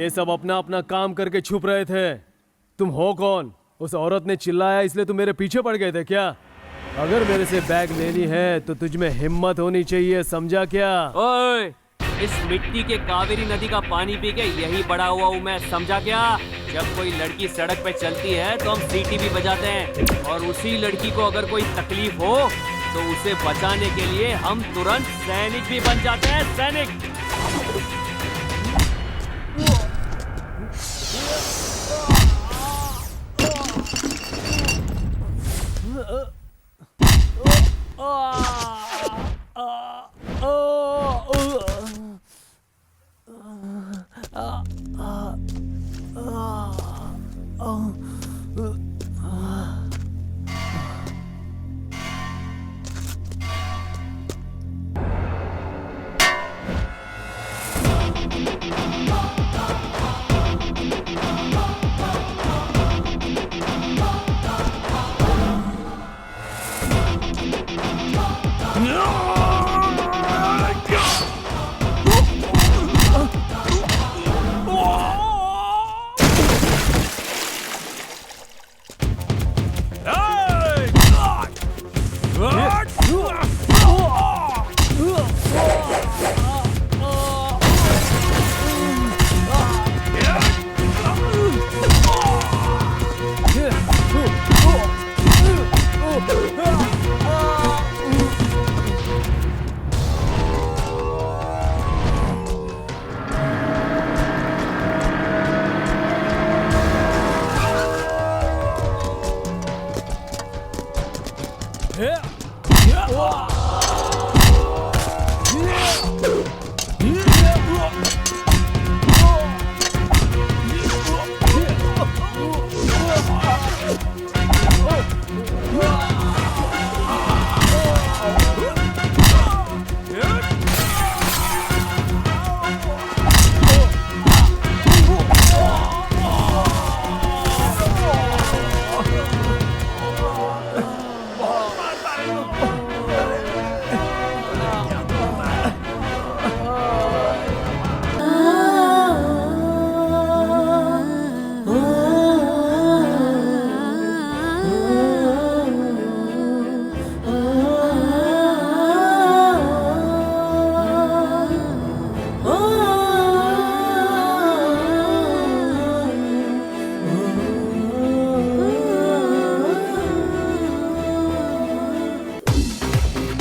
ये सब अपना अपना काम करके छुप रहे थे। तुम हो कौन? उस औरत ने चिल्लाया इसलिए तुम मेरे पीछे पड़ गए थे क्या? अगर मेरे से बैग लेनी है तो तुझ में हिम्मत होनी चाहिए, समझा क्या? ओए, इस मिट्टी के कावेरी नदी का पानी पी के यही बड़ा हुआ हूँ मैं, समझा क्या? जब कोई लड़की सड़क पे चलती है तो हम सीटी भी बजाते हैं, और उसी लड़की को अगर कोई तकलीफ हो तो उसे बचाने के लिए हम तुरंत सैनिक भी बन जाते हैं, सैनिक।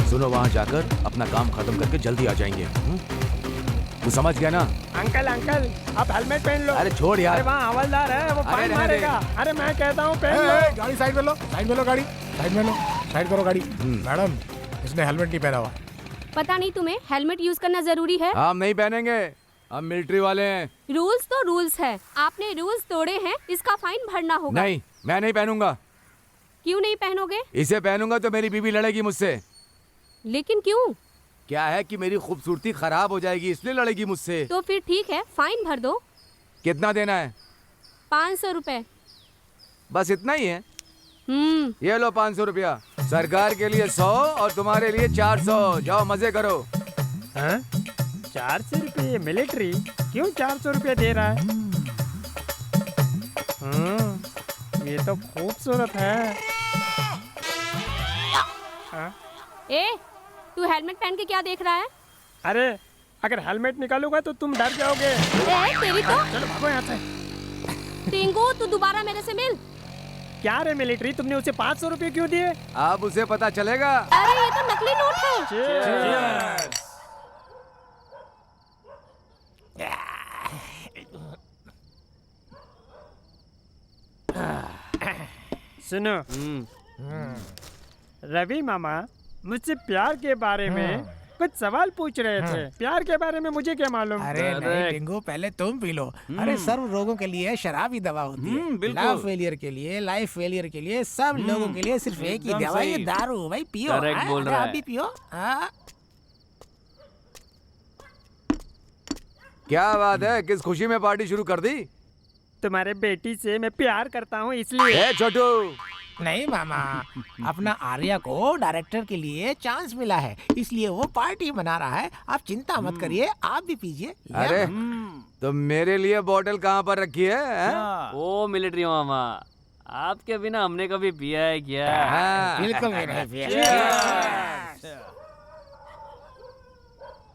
सुनो, वहाँ जाकर अपना काम खत्म करके जल्दी आ जाएंगे। तू समझ गया ना? अंकल अंकल, आप हेलमेट पहन लो। अरे छोड़ यार। अरे वहाँ हवलदार है, वो फाइन रहने मारेगा। अरे मैं कहता हूँ पहन लो। गाड़ी साइड में लो, साइड में लो गाड़ी, साइड में लो, साइड करो गाड़ी। मैडम, इसने हेलमेट नहीं पहना हुआ। पता नहीं तुम्हें हेलमेट यूज करना जरूरी है? हम नहीं पहनेंगे, हम मिलिट्री वाले हैं। रूल्स तो रूल्स है, आपने रूल्स तोड़े हैं, इसका फाइन भरना होगा। नहीं, मैं नहीं पहनूंगा। क्यों नहीं पहनोगे? इसे पहनूंगा तो मेरी बीवी लड़ेगी मुझसे। लेकिन क्यों? क्या है कि मेरी खूबसूरती खराब हो जाएगी, इसलिए लड़ेगी मुझसे। तो फिर ठीक है, फाइन भर दो। कितना देना है? 500 रुपए। बस इतना ही है? ये लो 500 रुपया। सरकार के लिए 100 और तुम्हारे लिए 400। जाओ मजे करो। 400 रुपये मिलिट्री क्यों 400 रुपये दे रहा है? ये तो खूबसूरत है। ए, तू हेलमेट पहन के क्या देख रहा है? अरे अगर हेलमेट निकालूंगा तो तुम डर जाओगे। तेरी तो चलो भागो यहाँ से। टिंकू, तू दोबारा मेरे से मिल। क्या रे मिलिट्री, तुमने उसे 500 रुपये क्यों दिए? अब उसे पता चलेगा। अरे ये तो नकली नोट है। सुनो, रवि मामा मुझसे प्यार के बारे में कुछ सवाल पूछ रहे थे। प्यार के बारे में मुझे क्या मालूम? अरे नहीं टिंगू, पहले तुम पी लो। अरे सर्व रोगों के लिए शराब ही दवा होती है। लव फेलियर के लिए, लाइफ फेलियर के लिए, सब लोगों के लिए सिर्फ एक ही दवा है, दारू। भाई पियो, आप भी पियो। क्या बात है, किस खुशी में पार्टी शुरू कर दी? तुम्हारे बेटी से मैं प्यार करता हूँ इसलिए। छोटू, नहीं मामा, अपना आर्या को डायरेक्टर के लिए चांस मिला है, इसलिए वो पार्टी बना रहा है। आप चिंता मत करिए, आप भी पीजिए। अरे तो मेरे लिए बोतल कहाँ पर रखी है, हैं? ओ मिलिट्री मामा, आपके बिना हमने कभी पिया है क्या? हाँ। बिल्कुल भी नहीं पिया।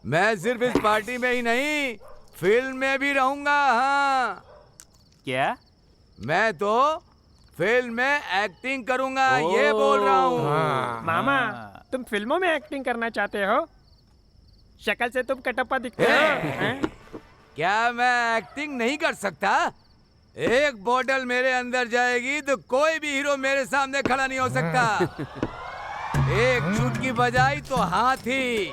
मैं सिर्फ इस पार्टी में ही नहीं, फिल्म में भी रहूंगा। हाँ, क्या? मैं तो फिल्म में एक्टिंग करूंगा, ये बोल रहा हूँ। मामा, तुम फिल्मों में एक्टिंग करना चाहते हो? शक्ल से तुम कटप्पा दिखते हो। हैं? क्या मैं एक्टिंग नहीं कर सकता? एक बोतल मेरे अंदर जाएगी तो कोई भी हीरो मेरे सामने खड़ा नहीं हो सकता। एक चुटकी बजाई तो हाथी,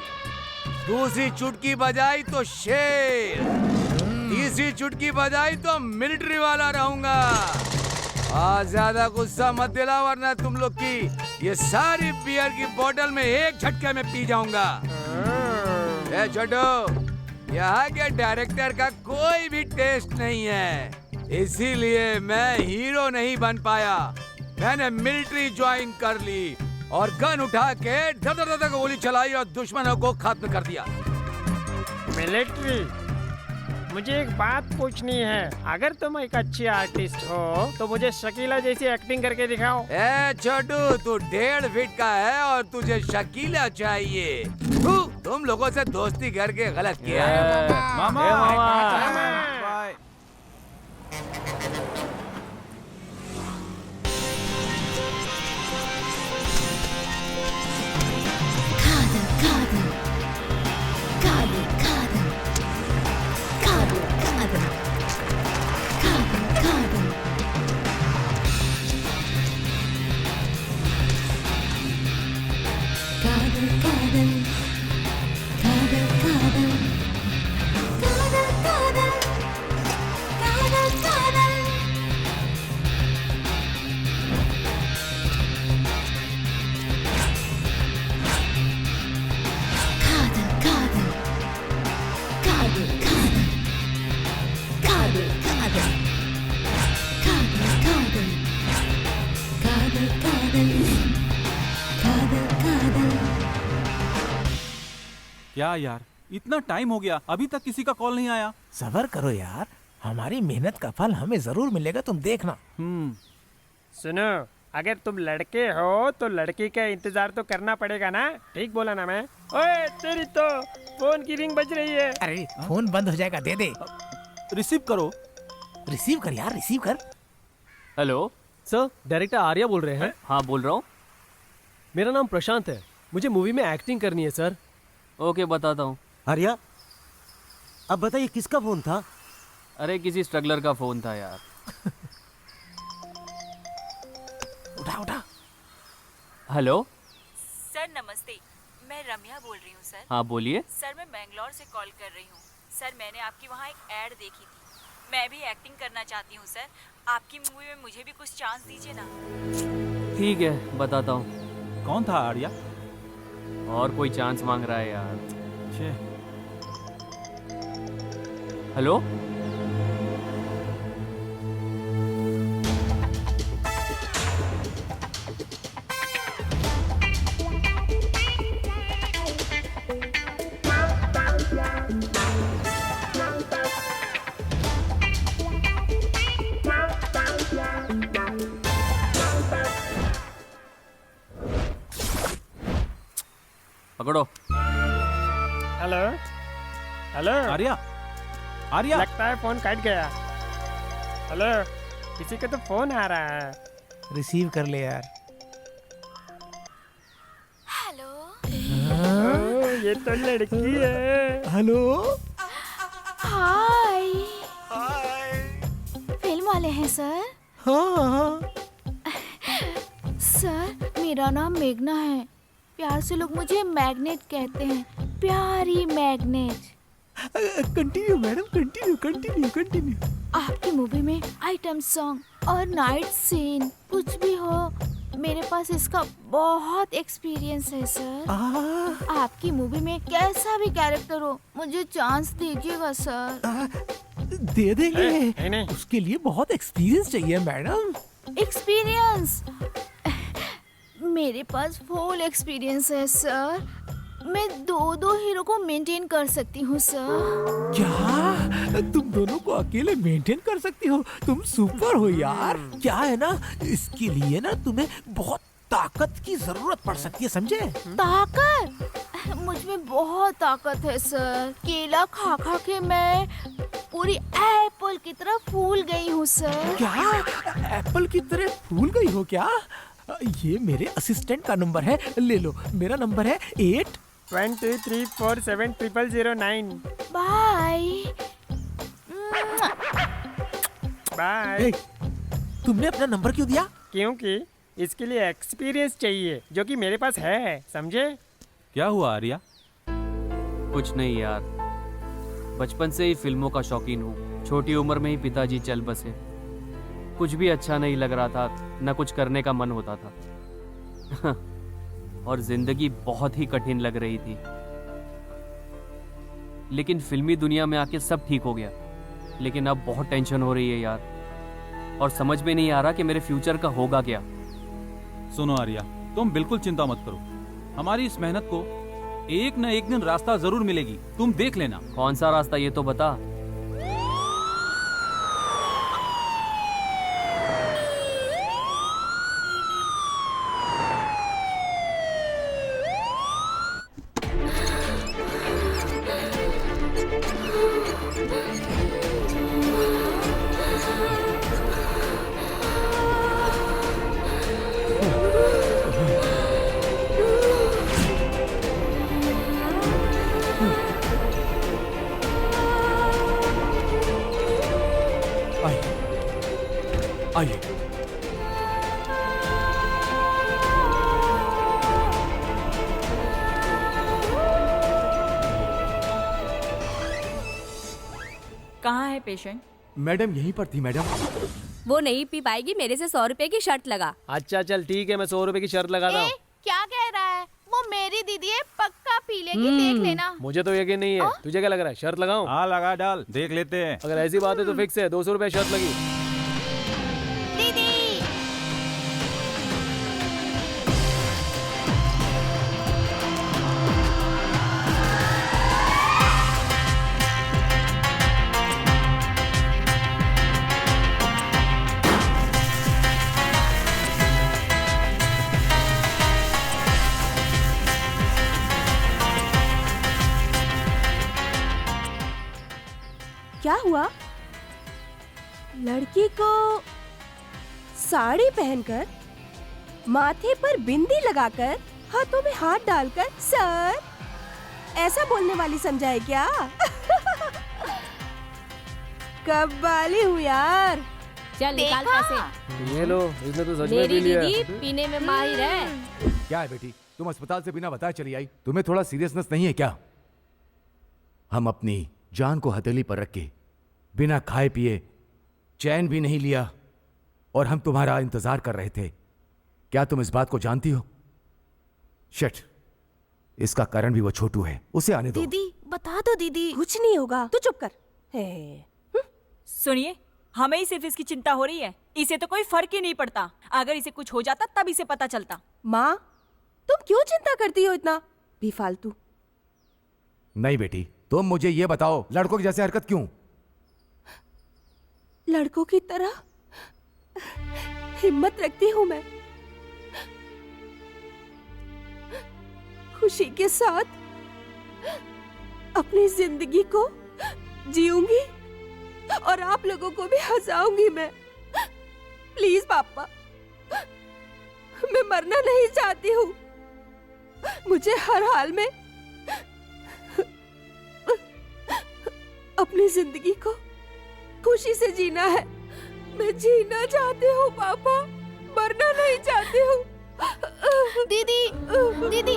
दूसरी चुटकी बजाई तो शेर, तीसरी चुटकी बजाई तो मिलिट्री वाला रहूंगा। आज ज्यादा गुस्सा मत दिला, वरना तुम लोग की ये सारी बियर की बोतल में एक झटके में पी जाऊंगा। ए छोटू, यहाँ के डायरेक्टर का कोई भी टेस्ट नहीं है, इसीलिए मैं हीरो नहीं बन पाया। मैंने मिलिट्री ज्वाइन कर ली और गन उठा के धड़ धड़ धड़ गोली चलाई और दुश्मनों को खत्म कर दिया। मिलिट्री, मुझे एक बात पूछनी है। अगर तुम एक अच्छी आर्टिस्ट हो तो मुझे शकीला जैसी एक्टिंग करके दिखाओ। ए छोटू, तू 1.5 फीट का है और तुझे शकीला चाहिए। तुम लोगों से दोस्ती करके गलत किया। मामा, मामा। क्या यार, इतना टाइम हो गया, अभी तक किसी का कॉल नहीं आया। सब्र करो यार, हमारी मेहनत का फल हमें जरूर मिलेगा, तुम देखना। सुनो, अगर तुम लड़के हो तो लड़की का इंतजार तो करना पड़ेगा ना। ठीक बोला ना मैं? ओए तेरी तो फोन की रिंग बज रही है। अरे फोन बंद हो जाएगा, दे दे। रिसीव करो। रिसीव कर यार, रिसीव कर। हेलो सर, डायरेक्टर आर्या बोल रहे हैं। हाँ बोल रहा हूँ। मेरा नाम प्रशांत है, मुझे मूवी में एक्टिंग करनी है सर। ओके बताता हूँ। आर्या, अब बताइए किसका फोन था? अरे किसी स्ट्रगलर का फोन था यार। उठा उठा। हेलो सर नमस्ते, मैं रम्या बोल रही हूँ सर। हाँ बोलिए। सर मैं बेंगलोर से कॉल कर रही हूँ। सर मैंने आपकी वहाँ एक ऐड देखी थी, मैं भी एक्टिंग करना चाहती हूँ सर। आपकी मूवी में मुझे भी कुछ चांस दीजिए ना। ठीक है बताता हूँ। कौन था आर्या? और कोई चांस मांग रहा है यार। छे। हेलो पकड़ो। Hello hello. आर्या, आर्या। लगता है फोन कट गया। हेलो, किसी का तो फोन आ रहा है। रिसीव कर ले यार। हेलो। ये तो लड़की है। हेलो। हाय। फिल्म वाले हैं सर? हाँ। सर मेरा नाम मेघना है, प्यार से लोग मुझे मैग्नेट कहते हैं, प्यारी magnet. Continue madam, continue continue continue. आपकी मूवी में आइटम सॉन्ग और नाइट सीन कुछ भी हो, मेरे पास इसका बहुत एक्सपीरियंस है सर। आपकी मूवी में कैसा भी कैरेक्टर हो, मुझे चांस दीजिएगा सर। दे देंगे। नहीं। उसके लिए बहुत एक्सपीरियंस चाहिए मैडम। एक्सपीरियंस? मेरे पास फुल एक्सपीरियंस है सर। मैं दो हीरो को मेंटेन कर सकती हूँ सर। क्या तुम दोनों को अकेले मेंटेन कर सकती हो? तुम सुपर हो यार। क्या है ना, इसके लिए ना तुम्हें बहुत ताकत की जरूरत पड़ सकती है, समझे? ताकत? मुझ में बहुत ताकत है सर। केला खा खा के मैं पूरी एप्पल की तरह फूल गई हूँ सर। क्या एप्पल की तरह फूल गई हो क्या? ये मेरे असिस्टेंट का नंबर है, ले लो। मेरा नंबर है 8234700009। Bye bye. तुमने अपना नंबर क्यों दिया? क्योंकि इसके लिए एक्सपीरियंस चाहिए, जो कि मेरे पास है, समझे? क्या हुआ आर्या? कुछ नहीं यार, बचपन से ही फिल्मों का शौकीन हूँ। छोटी उम्र में ही पिताजी चल बसे। कुछ भी अच्छा नहीं लग रहा था, न कुछ करने का मन होता था। और जिंदगी बहुत ही कठिन लग रही थी। लेकिन फिल्मी दुनिया में आके सब ठीक हो गया। लेकिन अब बहुत टेंशन हो रही है यार, और समझ में नहीं आ रहा कि मेरे फ्यूचर का होगा क्या। सुनो आर्या, तुम बिल्कुल चिंता मत करो। हमारी इस मेहनत को एक न एक दिन रास्ता जरूर मिलेगी, तुम देख लेना। कौन सा रास्ता ये तो बता। आइए। कहाँ है पेशेंट? मैडम यहीं पर थी मैडम। वो नहीं पी पाएगी, मेरे से 100 रुपए की शर्त लगा। अच्छा चल ठीक है, मैं 100 रुपए की शर्त लगाता हूँ। क्या कह रहा है? वो मेरी दीदी है, पक्का पी लेगी, देख लेना। मुझे तो यकीन नहीं है। तुझे क्या लग रहा है, शर्त लगाऊं? हाँ लगा डाल, देख लेते हैं। अगर ऐसी बात है तो फिक्स है, 200 रुपए शर्त लगी। दीदी क्या हुआ? लड़की को साड़ी पहनकर, माथे पर बिंदी लगाकर, हाथों में हाथ डालकर सर ऐसा बोलने वाली समझा है क्या? कब वाली हूँ यार। चल निकाल पैसे। ये लो, इसने तो सच में पी मेरी लिया। दीदी पीने में माहिर है। क्या है बेटी, तुम अस्पताल से बिना बताए चली आई? तुम्हें थोड़ा सीरियसनेस नहीं है क्या? हम अपनी जान को हथेली पर रख के बिना खाए पिए चैन भी नहीं लिया, और हम तुम्हारा इंतजार कर रहे थे। क्या तुम इस बात को जानती हो? शिट, इसका कारण भी वो छोटू है, उसे आने दो। दीदी बता दो दीदी। कुछ नहीं होगा, तू चुप कर। सुनिए, हमें ही सिर्फ इसकी चिंता हो रही है। इसे तो कोई फर्क ही नहीं पड़ता। अगर इसे कुछ हो जाता तब इसे पता चलता। माँ, तुम क्यों चिंता करती हो इतना बेफालतू? नहीं बेटी, तुम मुझे ये बताओ, लड़कों की जैसे हरकत क्यों? लड़कों की तरह हिम्मत रखती हूँ मैं। खुशी के साथ अपनी जिंदगी को जीऊंगी और आप लोगों को भी हंसाऊंगी मैं। प्लीज पापा, मैं मरना नहीं चाहती हूँ। मुझे हर हाल में अपनी जिंदगी को खुशी से जीना है। मैं जीना चाहती हूँ पापा, मरना नहीं चाहती हूँ। दीदी दीदी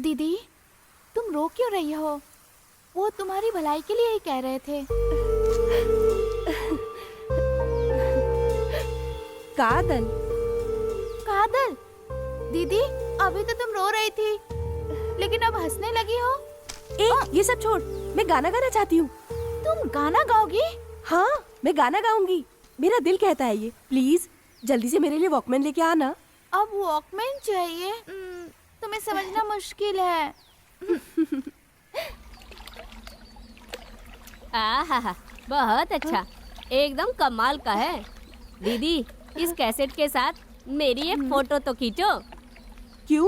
दीदी, तुम रो क्यों रही हो? वो तुम्हारी भलाई के लिए ही कह रहे थे। कादल, कादल, दीदी अभी तो तुम रो रही थी, लेकिन अब हंसने लगी हो। ये सब छोड़, मैं गाना गाना चाहती हूँ। तुम गाना गाओगी? हाँ, मैं गाना गाऊंगी। मेरा दिल कहता है ये। प्लीज जल्दी से मेरे लिए वॉकमैन लेके आना। अब वॉकमैन चाहिए? तुम्हें समझना मुश्किल है। आहा, बहुत अच्छा, एकदम कमाल का है। दीदी, इस कैसेट के साथ मेरी एक फोटो तो खींचो। क्यों?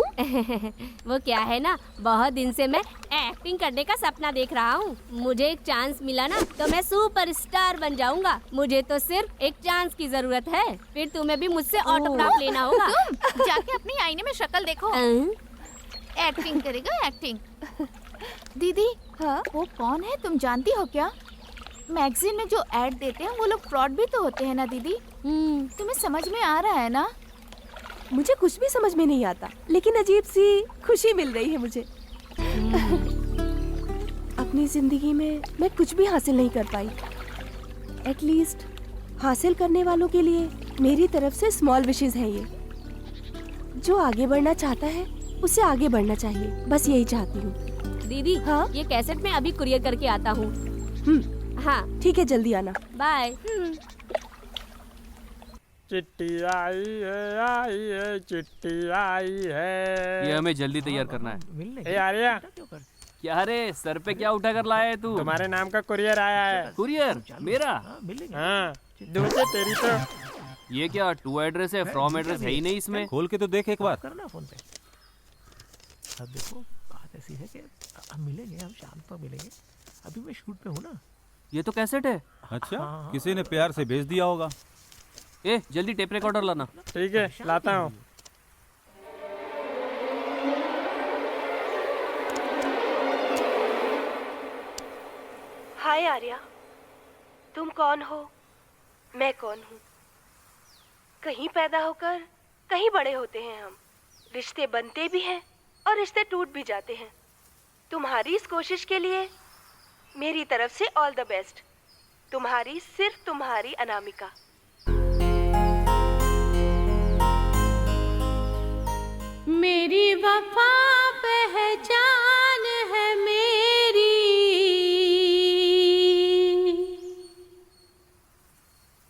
वो क्या है ना, बहुत दिन से मैं एक्टिंग करने का सपना देख रहा हूँ। मुझे एक चांस मिला ना तो मैं सुपरस्टार बन जाऊंगा। मुझे तो सिर्फ एक चांस की जरूरत है, फिर तुम्हें भी मुझसे ऑटोग्राफ लेना होगा। तुम जाके अपनी आईने में शक्ल देखो। एक्टिंग करेगा, एक्टिंग। दीदी, हाँ? वो कौन है तुम जानती हो क्या? मैगजीन में जो ऐड देते हैं वो लोग फ्रॉड भी तो होते हैं ना दीदी। तुम्हें समझ में आ रहा है ना? मुझे कुछ भी समझ में नहीं आता, लेकिन अजीब सी खुशी मिल रही है मुझे। अपनी जिंदगी में मैं कुछ भी हासिल नहीं कर पाई। एटलीस्ट हासिल करने वालों के लिए मेरी तरफ से स्मॉल विशेस हैं ये। जो आगे बढ़ना चाहता है उसे आगे बढ़ना चाहिए, बस यही चाहती हूँ। दीदी, हाँ? ये कैसेट मैं अभी कुरियर करके आता हूँ। हाँ ठीक है, जल्दी आना। बाय। चिट्ठी आई है, चिट्ठी आई है। ये हमें जल्दी तैयार करना है। ए आर्या, क्या रे, सर पे क्या उठा कर लाया है तू? तुम्हारे नाम का कुरियर आया है। कुरियर? मेरा? हाँ, दूसरे तेरी तो। ये क्या टू एड्रेस है, फ्रॉम एड्रेस है ही नहीं इसमें। खोल के तो देख एक बार। करना फोन पे। अब देखो, बात ऐसी है कि हम मिलेंगे, हम शाम को मिलेंगे। अभी मैं शूट पे हूँ ना। ये तो कैसेट है। अच्छा, किसी ने प्यार से भेज दिया होगा। ए, जल्दी टेप रिकॉर्डर लाना। ठीक है, लाता हूँ। हाय आर्या, तुम कौन हो? मैं कौन हूँ? कहीं पैदा होकर कहीं बड़े होते हैं हम। रिश्ते बनते भी हैं और रिश्ते टूट भी जाते हैं। तुम्हारी इस कोशिश के लिए मेरी तरफ से ऑल द बेस्ट। तुम्हारी, सिर्फ तुम्हारी, अनामिका। मेरी वफा पहचान है मेरी,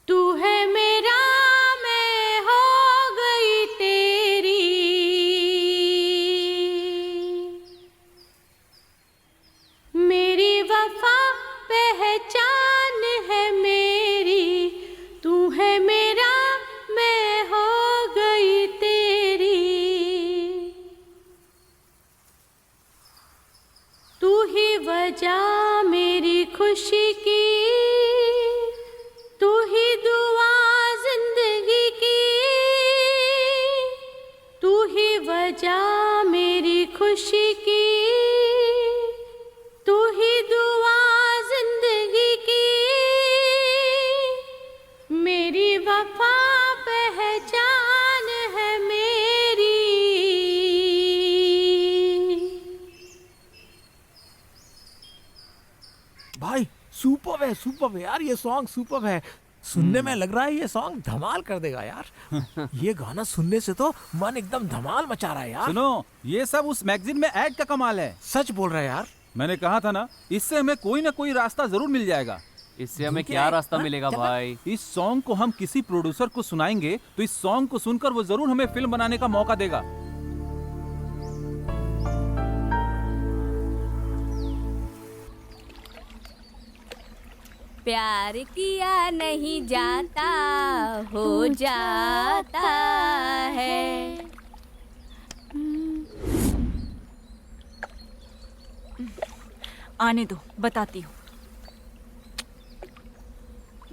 तू है मेरा, मैं हो गई तेरी। मेरी वफा पहचान है मेरी, तू है मेरा, मैं हो गई तेरी। तू ही वजह मेरी खुशी की, तू ही दुआ जिंदगी की। तू ही वजह मेरी खुशी की, तू ही दुआ जिंदगी की। मेरी वफा पहचान है मेरी। भाई सुपर है यार, ये सॉन्ग सुपर है। सुनने में लग रहा है ये सॉन्ग धमाल कर देगा यार। ये गाना सुनने से तो मन एकदम धमाल मचा रहा है यार। सुनो, ये सब उस मैगजीन में ऐड का कमाल है। सच बोल रहा है यार। मैंने कहा था ना, इससे हमें कोई ना कोई रास्ता जरूर मिल जाएगा। इससे हमें क्या रास्ता मिलेगा भाई? इस सॉन्ग को हम किसी प्रोड्यूसर को सुनाएंगे तो इस सॉन्ग को सुनकर वो जरूर हमें फिल्म बनाने का मौका देगा। प्यार किया नहीं जाता, हो जाता है। आने दो, बताती हूँ।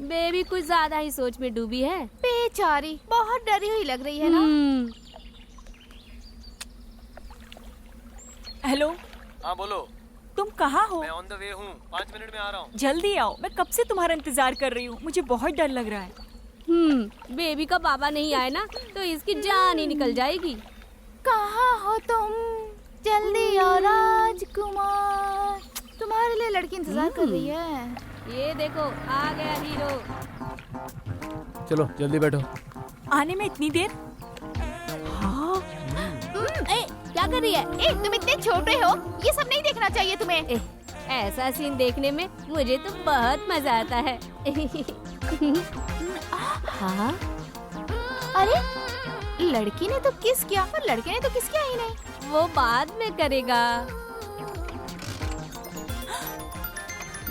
बेबी कुछ ज्यादा ही सोच में डूबी है। बेचारी बहुत डरी हुई लग रही है ना। हेलो। हाँ बोलो। तुम कहाँ हो? मैं ऑन द वे हूँ, 5 मिनट में आ रहा हूँ। जल्दी आओ, मैं कब से तुम्हारा इंतजार कर रही हूँ। मुझे बहुत डर लग रहा है। बेबी का बाबा नहीं आए ना तो इसकी जान ही निकल जाएगी। कहाँ हो तुम? जल्दी आओ। कुमार, तुम्हारे लिए लड़की इंतजार कर रही है। ये देखो आ गया हीरो। चलो जल्दी बैठो। आने में इतनी देर? क्या कर रही है? तुम इतने छोटे हो, ये सब नहीं देखना चाहिए तुम्हें। ऐसा सीन देखने में मुझे तो बहुत मजा आता है। हाँ? अरे लड़की ने तो किस किया और लड़के ने तो किस किया ही नहीं। वो बाद में करेगा।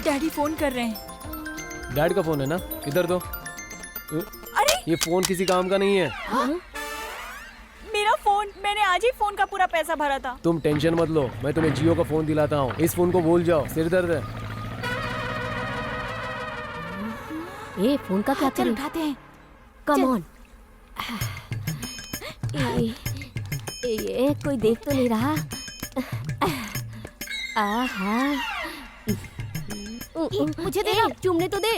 डैडी फोन कर रहे हैं। डैड का फोन है ना, इधर दो। अरे ये फोन किसी काम का नहीं है। मेरा फोन, मैंने आज ही फोन का पूरा पैसा भरा था। तुम टेंशन मत लो, मैं तुम्हें जियो का फोन दिलाता हूँ। इस फोन को भूल जाओ, सिर दर्द है। ये फोन का क्या चल उठाते हैं। Come on. ये कोई देख तो नहीं रहा। आहा। मुझे दे दो। चूमने तो दे।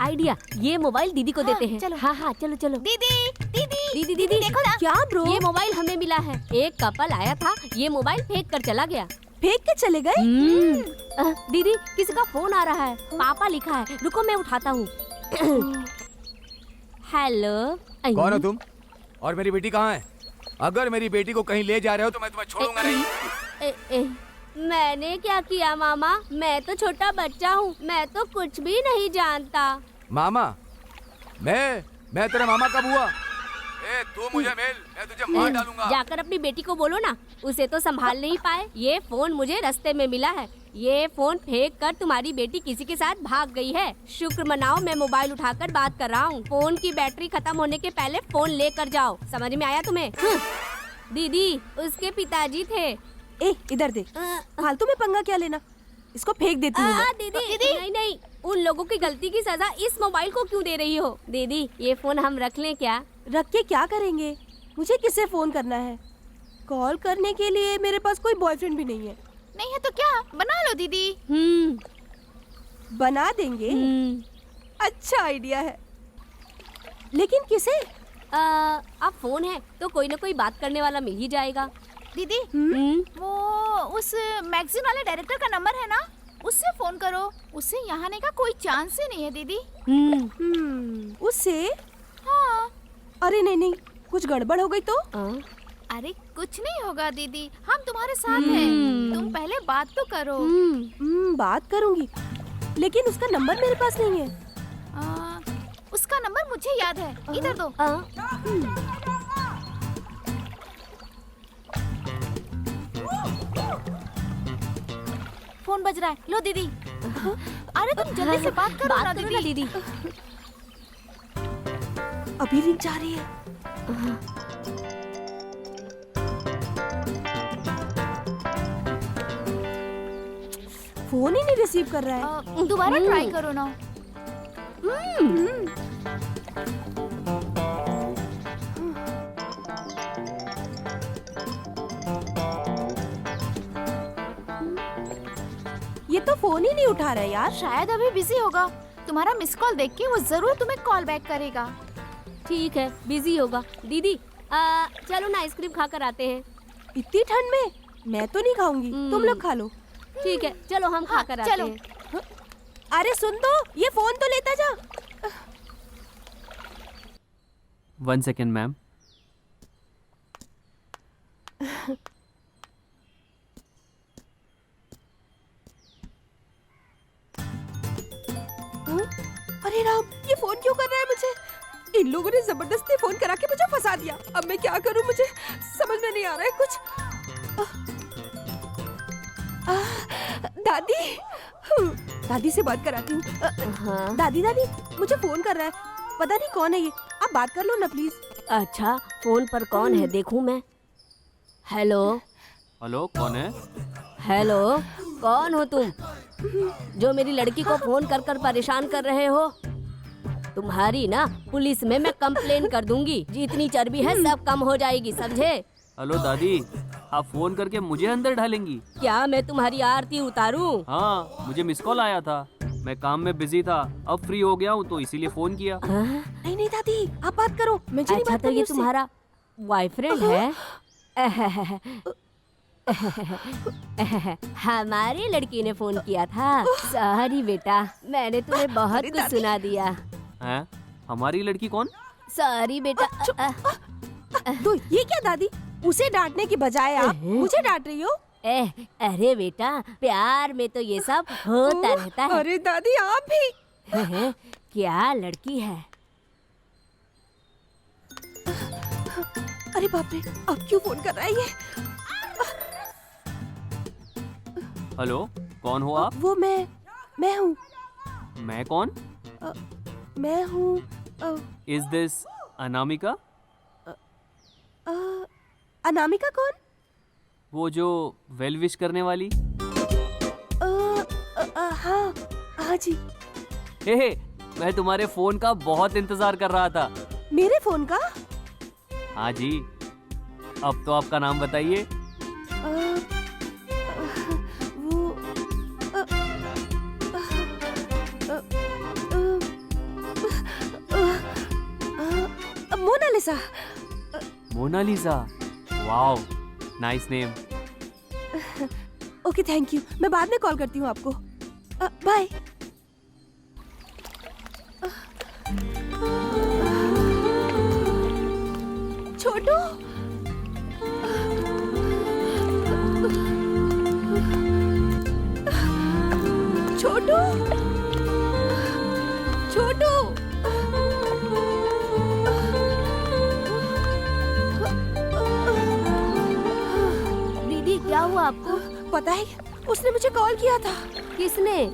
आइडिया, ये मोबाइल दीदी को देते हैं। चलो। हाँ चलो चलो। दीदी दीदी देखो ना। क्या ब्रो? ये मोबाइल हमें मिला है। एक कपल आया था, ये मोबाइल फेंक कर चला गया। फेंक के चले गए? दीदी किसी का फोन आ रहा है, पापा लिखा है। रुको मैं उठाता हूँ। हेलो। कौन हो तुम? और मेरी बेटी कहाँ है? अगर मेरी बेटी को कहीं ले जा रहे हो तो मैं तुम्हें छोड़ूंगा नहीं। मैंने क्या किया मामा? मैं तो छोटा बच्चा हूँ, मैं तो कुछ भी नहीं जानता। मामा? मैं तेरा मामा कब हुआ? तू मुझे मिल, मैं तुझे मार डालूंगा। जाकर अपनी बेटी को बोलो ना, उसे तो संभाल नहीं पाए। ये फोन मुझे रास्ते में मिला है। ये फोन फेंक कर तुम्हारी बेटी किसी के साथ भाग गई है। शुक्र मनाओ, मैं मोबाइल उठाकर बात कर रहा हूँ। फोन की बैटरी खत्म होने के पहले फोन लेकर जाओ। समझ में आया तुम्हें? दीदी उसके पिताजी थे। इधर दे। फालतू में पंगा क्या लेना, इसको फेंक देती हूँ। दीदी नहीं, उन लोगों की गलती की सजा इस मोबाइल को क्यों दे रही हो? दीदी ये फोन हम रख लें क्या? रख के क्या करेंगे? मुझे किसे फोन करना है? कॉल करने के लिए मेरे पास कोई बॉयफ्रेंड भी नहीं है। नहीं है तो क्या, बना लो दीदी। बना देंगे। अच्छा आइडिया है, लेकिन किसे? अब फोन है तो कोई ना कोई बात करने वाला मिल ही जाएगा। दीदी वो उस मैगजीन वाले डायरेक्टर का नंबर है ना, उससे फोन करो। उससे यहाँ आने का कोई चांस ही नहीं है दीदी। उससे? हाँ। अरे नहीं, कुछ गड़बड़ हो गई तो? अरे कुछ नहीं होगा दीदी, हम तुम्हारे साथ हैं। तुम पहले बात तो करो। बात करूंगी, लेकिन उसका नंबर मेरे पास नहीं है। उसका नंबर मुझे याद है, इधर दो। फोन बज रहा है, लो दीदी। अरे तुम जल्दी से बात करो ना दीदी। अभी रिंग जा रही है। फोन ही नहीं रिसीव कर रहा है। दोबारा ट्राई करो ना। ये तो फोन ही नहीं उठा रहा है यार। शायद अभी बिजी होगा। तुम्हारा मिस कॉल देख के वो जरूर तुम्हें कॉल बैक करेगा। ठीक है, बिजी होगा। दीदी चलो ना आइसक्रीम खा कर आते हैं। इतनी ठंड में? मैं तो नहीं खाऊंगी, तुम लोग खा लो। ठीक है चलो हम खा कर आते हैं। अरे सुन तो, ये फोन तो लेता जा। 1 सेकेंड मैम। अरे राम, ये फोन क्यों कर रहा है मुझे? इन लोगों ने जबरदस्ती फोन करा के मुझे फंसा दिया। अब मैं क्या करूं, मुझे समझ में नहीं आ रहा है कुछ। दादी से बात कराती हूँ। दादी मुझे फोन कर रहा है, पता नहीं कौन है ये। आप बात कर लो ना प्लीज। अच्छा फोन पर कौन है देखूं मैं। हेलो कौन है? हेलो, कौन हो तुम जो मेरी लड़की को फोन कर कर परेशान कर रहे हो? तुम्हारी ना पुलिस में मैं कंप्लेन कर दूंगी। जितनी चर्बी है सब कम हो जाएगी, समझे? हेलो दादी, आप फोन करके मुझे अंदर ढालेंगी क्या? मैं तुम्हारी आरती उतारूं? हाँ, मुझे मिस कॉल आया था, मैं काम में बिजी था, अब फ्री हो गया हूँ तो इसीलिए फोन किया। नहीं दादी, आप बात करो। मैं अच्छा तो ये तुम्हारा बॉयफ्रेंड है? हमारी लड़की ने फोन किया था। सॉरी बेटा, मैंने तुम्हें बहुत कुछ सुना दिया। हैं? हमारी लड़की कौन? सॉरी बेटा। तो ये क्या दादी, उसे डांटने की बजाय आप मुझे डांट रही हो? अरे बेटा, प्यार में तो ये सब होता रहता है। अरे दादी आप भी। क्या लड़की है। अरे बाप रे, अब क्यों फोन कर रहा है ये? हेलो, कौन हो आप? वो मैं हूँ। मैं कौन? मैं हूँ। Is this Anamika? अनामिका कौन? वो जो वेल विश करने वाली? हाँ हाँ जी। हे, मैं तुम्हारे फोन का बहुत इंतजार कर रहा था। मेरे फोन का? हाँ जी। अब तो आपका नाम बताइए। Monalisa. Monalisa, wow, nice name. Okay thank you, मैं बाद में कॉल करती हूँ आपको। बाय। छोटू, छोटू, छोटू। दीदी क्या हुआ आपको? पता है, उसने मुझे कॉल किया था। किसने?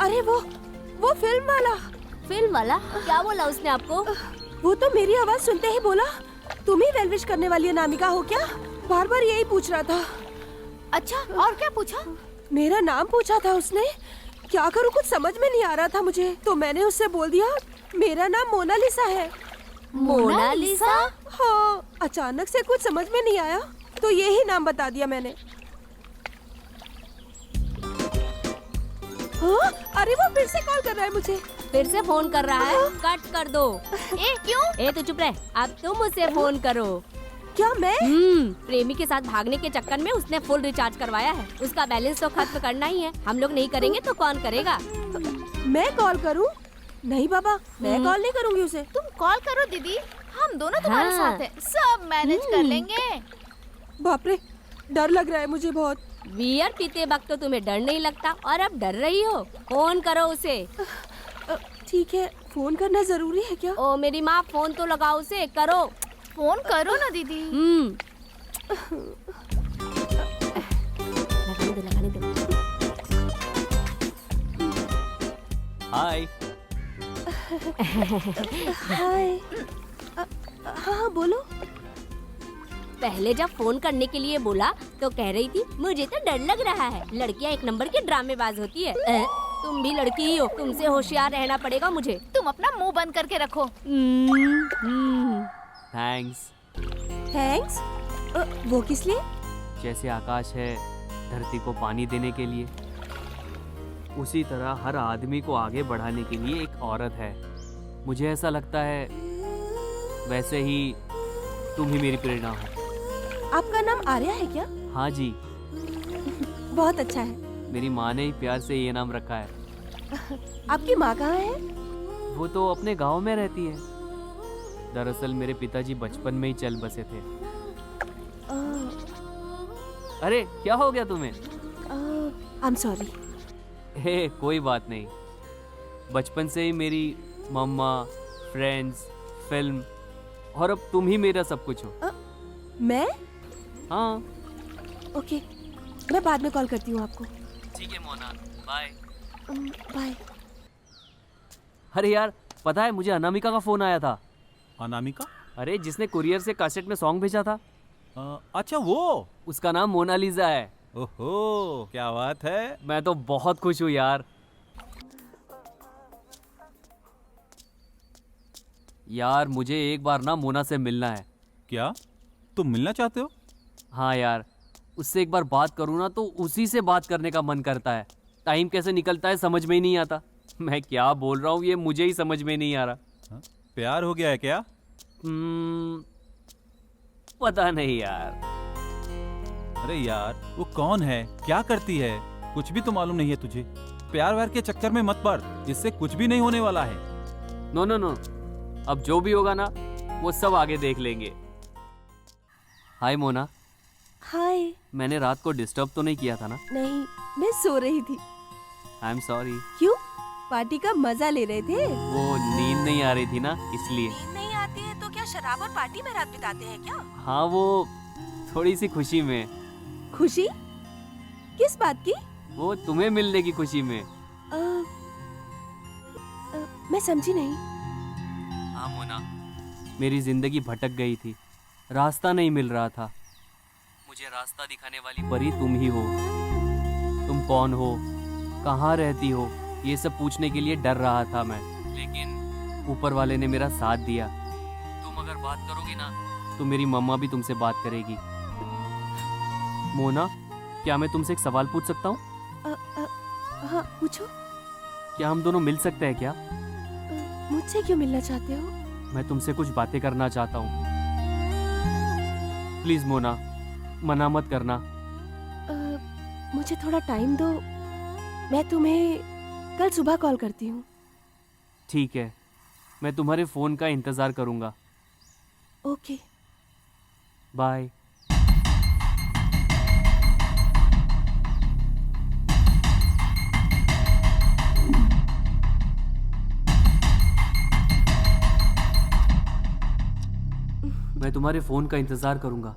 अरे वो फिल्म वाला। फिल्म वाला? क्या बोला उसने आपको? वो तो मेरी आवाज सुनते ही बोला, तुम ही वेल विश करने वाली अनामिका हो क्या? बार बार यही पूछ रहा था। अच्छा, और क्या पूछा? मेरा नाम पूछा था उसने। क्या करूँ, कुछ समझ में नहीं आ रहा था मुझे, तो मैंने उससे बोल दिया मेरा नाम मोनालिसा है। मोनालिसा? हाँ, अचानक से कुछ समझ में नहीं आया तो यही नाम बता दिया मैंने। हाँ? अरे वो फिर से कॉल कर रहा है मुझे। फिर से फोन कर रहा है? कट कर दो। क्यों? तू चुप रह, अब तुम उसे फोन करो। क्या मैं? प्रेमी के साथ भागने के चक्कर में उसने फुल रिचार्ज करवाया है। उसका बैलेंस तो खत्म करना ही है। हम लोग नहीं करेंगे तो कौन करेगा? मैं कॉल करूं? नहीं बाबा, मैं कॉल नहीं करूंगी उसे। तुम कॉल करो दीदी, हम दोनों तुम्हारे साथ हैं, सब मैनेज कर लेंगे। बाप रे, डर लग रहा है मुझे बहुत। बियर पीते वक्त तो तुम्हें डर नहीं लगता और अब डर रही हो। फोन करो उसे। ठीक है, फोन करना जरूरी है क्या? ओ मेरी माँ, फोन तो लगाओ उसे, करो। फोन करो ना दीदी। लगाने दो। हाय। हाय। हाँ बोलो। पहले जब फोन करने के लिए बोला तो कह रही थी मुझे तो डर लग रहा है। लड़कियां एक नंबर की ड्रामेबाज होती है। तुम भी लड़की ही हो, तुमसे होशियार रहना पड़ेगा मुझे। तुम अपना मुंह बंद करके रखो। थैंक्स। थैंक्स? वो किस लिए? जैसे आकाश है धरती को पानी देने के लिए, उसी तरह हर आदमी को आगे बढ़ाने के लिए एक औरत है। मुझे ऐसा लगता है वैसे ही तुम ही मेरी प्रेरणा हो। आपका नाम आर्या है क्या? हाँ जी। बहुत अच्छा है। मेरी माँ ने ही प्यार से ये नाम रखा है। आपकी माँ कहाँ है? वो तो अपने गांव में रहती है। दरअसल मेरे पिताजी बचपन में ही चल बसे थे। अरे क्या हो गया तुम्हें? I'm sorry। हे कोई बात नहीं। बचपन से ही मेरी मम्मा, फ्रेंड्स, फिल्म और अब तुम ही मेरा सब कुछ हो। मैं? हाँ। ओके, मैं बाद में कॉल करती हूँ आपको। ठीक है मोना, बाय। बाय। अरे यार, पता है मुझे अनामिका का फोन आया था। अनामिका? अरे जिसने कुरियर से कैसेट में सॉन्ग भेजा था। अच्छा वो? उसका नाम मोनालिसा है। ओहो, क्या बात है। मैं तो बहुत खुश हूँ यार। यार मुझे एक बार ना मोना से मिलना है। क्या तुम मिलना चाहते हो? हाँ यार, उससे एक बार बात करूँ ना तो उसी से बात करने का मन करता है। टाइम कैसे निकलता है समझ में ही नहीं आता। मैं क्या बोल रहा हूँ ये मुझे ही समझ में नहीं आ रहा। प्यार हो गया है क्या? पता नहीं यार। अरे यार वो कौन है, क्या करती है, कुछ भी तो मालूम नहीं है तुझे। प्यार व्यार के चक्कर में मत पड़, इससे कुछ भी नहीं होने वाला है। नो नो नो, अब जो भी होगा ना वो सब आगे देख लेंगे। हाय मोना। हाय। मैंने रात को डिस्टर्ब तो नहीं किया था ना? नहीं, मैं सो रही थी। आई एम सॉरी। क्यों? पार्टी का मजा ले रहे थे? वो नींद नहीं आ रही थी ना, इसलिए। नींद नहीं आती है तो क्या शराब और पार्टी में रात बिताते हैं क्या? हाँ, वो थोड़ी सी खुशी में। खुशी? किस बात की? वो तुम्हें मिलने की खुशी में। मैं समझी नहीं। हाँ मोना, मेरी जिंदगी भटक गई थी, रास्ता नहीं मिल रहा था। मुझे रास्ता दिखाने वाली परी तुम ही हो। तुम कौन हो, कहाँ रहती हो, ये सब पूछने के लिए डर रहा था मैं, लेकिन ऊपर वाले ने मेरा साथ दिया। तुम अगर बात करोगी ना तो मेरी मम्मा भी तुमसे बात करेगी। मोना, क्या मैं तुमसे एक सवाल पूछ सकता हूँ? हाँ, पूछो। क्या हम दोनों मिल सकते हैं क्या? मुझसे क्यों मिलना चाहते हो? मैं तुमसे कुछ बातें करना चाहता हूँ। प्लीज मोना, मना मत करना। मुझे थोड़ा टाइम दो, मैं तुम्हें कल सुबह कॉल करती हूँ। ठीक है, मैं तुम्हारे फोन का इंतजार करूंगा। Okay, bye. मैं तुम्हारे फोन का इंतजार करूंगा।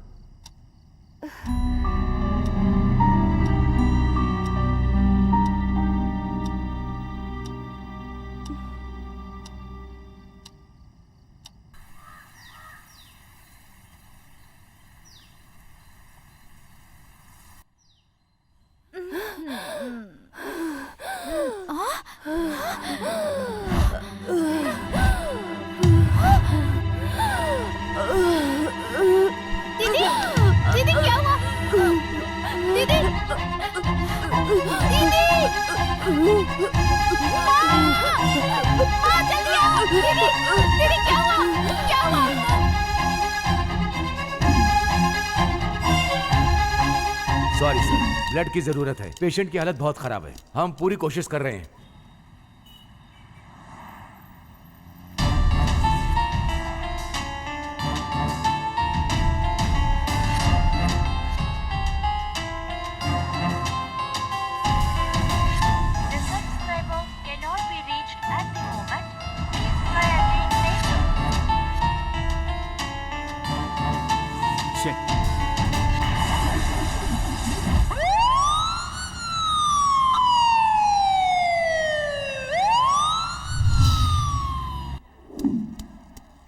दीदी, दीदी क्या हुआ? दीदी, दीदी, माँ जल्दी आओ। दीदी, दीदी क्या हुआ? क्या हुआ? सॉरी सर, ब्लड की जरूरत है। पेशेंट की हालत बहुत खराब है। हम पूरी कोशिश कर रहे हैं।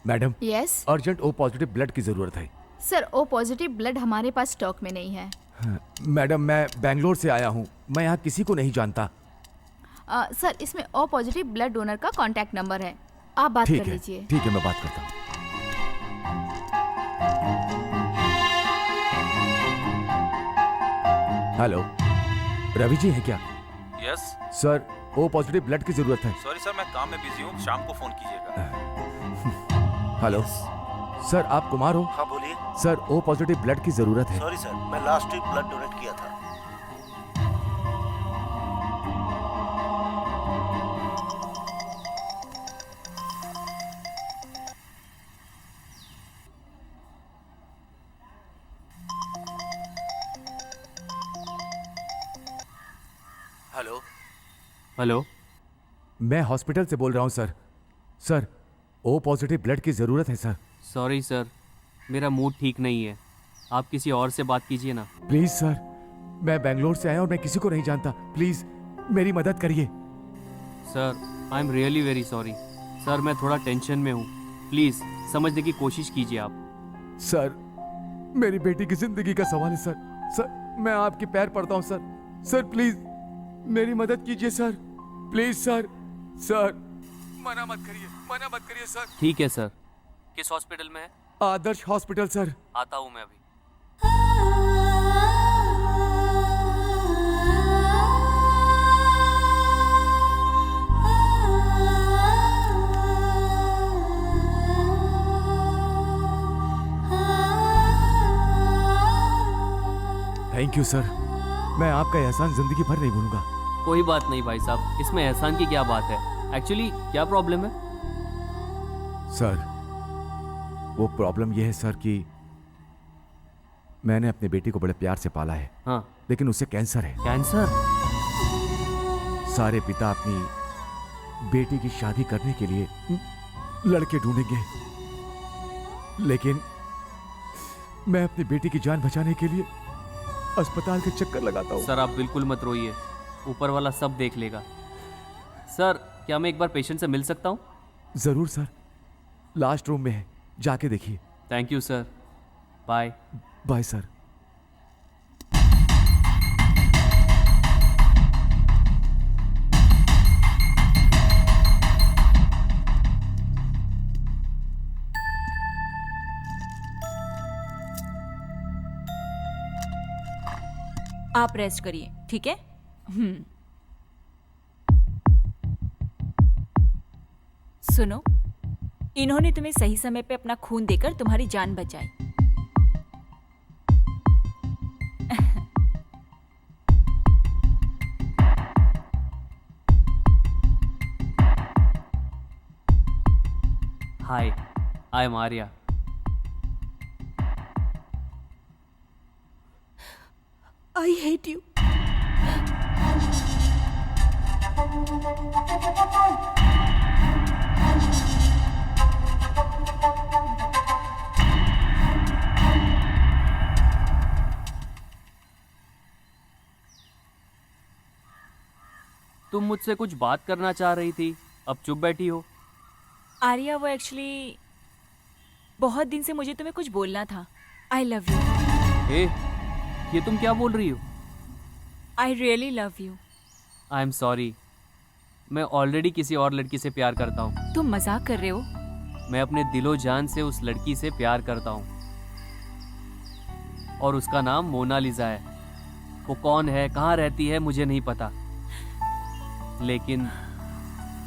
Madam, yes urgent O positive blood की जरूरत है। सर, ओ पॉजिटिव ब्लड हमारे पास स्टॉक में नहीं है। मैडम, मैं बेंगलोर से आया हूँ, मैं यहाँ किसी को नहीं जानता। सर, इसमें ओ पॉजिटिव ब्लड डोनर का कांटेक्ट नंबर है, आप बात कर लीजिए। ठीक है, मैं बात करता हूँ। हेलो, रवि जी हैं क्या? Yes sir, O positive blood की जरूरत है। सॉरी सर, मैं काम में बिजी हूँ, शाम को फोन कीजिएगा। हेलो सर, आप कुमार हो? हाँ बोलिए। सर, ओ पॉजिटिव ब्लड की जरूरत है। सॉरी सर, मैं लास्ट वीक ब्लड डोनेट किया था। हेलो हेलो, मैं हॉस्पिटल से बोल रहा हूँ sir. Sir, O positive blood की ज़रूरत है सर। सॉरी सर, मेरा मूड ठीक नहीं है, आप किसी और से बात कीजिए ना। प्लीज़ सर, मैं बेंगलोर से आया और मैं किसी को नहीं जानता, प्लीज़ मेरी मदद करिए। Sir, I am really very sorry. Sir, मैं थोड़ा टेंशन में हूँ, प्लीज़ समझने की कोशिश कीजिए आप। सर, मेरी बेटी की ज़िंदगी का सवाल है सर। सर, मैं आपके पैर पड़ता हूँ सर। सर प्लीज़ मेरी मदद कीजिए सर, प्लीज़ सर। सर, मना मत करिए सर। ठीक है सर, किस हॉस्पिटल में है? आदर्श हॉस्पिटल सर। आता हूँ मैं अभी। थैंक यू सर, मैं आपका एहसान जिंदगी भर नहीं भूलूंगा। कोई बात नहीं भाई साहब, इसमें एहसान की क्या बात है। एक्चुअली क्या प्रॉब्लम है? सर वो प्रॉब्लम यह है सर कि मैंने अपनी बेटी को बड़े प्यार से पाला है। हाँ। लेकिन उसे कैंसर है। कैंसर? सारे पिता अपनी बेटी की शादी करने के लिए लड़के ढूंढेंगे, लेकिन मैं अपनी बेटी की जान बचाने के लिए अस्पताल के चक्कर लगाता हूँ। सर आप बिल्कुल मत रोइए, ऊपर वाला सब देख लेगा। सर क्या मैं एक बार पेशेंट से मिल सकता हूँ? जरूर सर, लास्ट रूम में है, जाके देखिए। Thank you sir, bye. Bye sir. आप रेस्ट करिए, ठीक है? सुनो, इन्होंने तुम्हें सही समय पे अपना खून देकर तुम्हारी जान बचाई। Hi, I am Arya. I hate you. तुम मुझसे कुछ बात करना चाह रही थी, अब चुप बैठी हो। आर्या, वो एक्चुअली बहुत दिन से मुझे तुम्हें कुछ बोलना था। आई लव यू। ये तुम क्या बोल रही हो? I really love you. I am sorry, मैं ऑलरेडी किसी और लड़की से प्यार करता हूँ। तुम मजाक कर रहे हो? मैं अपने दिलो जान से उस लड़की से प्यार करता हूँ और उसका नाम मोनालिसा है। वो कौन है, कहाँ रहती है, मुझे नहीं पता, लेकिन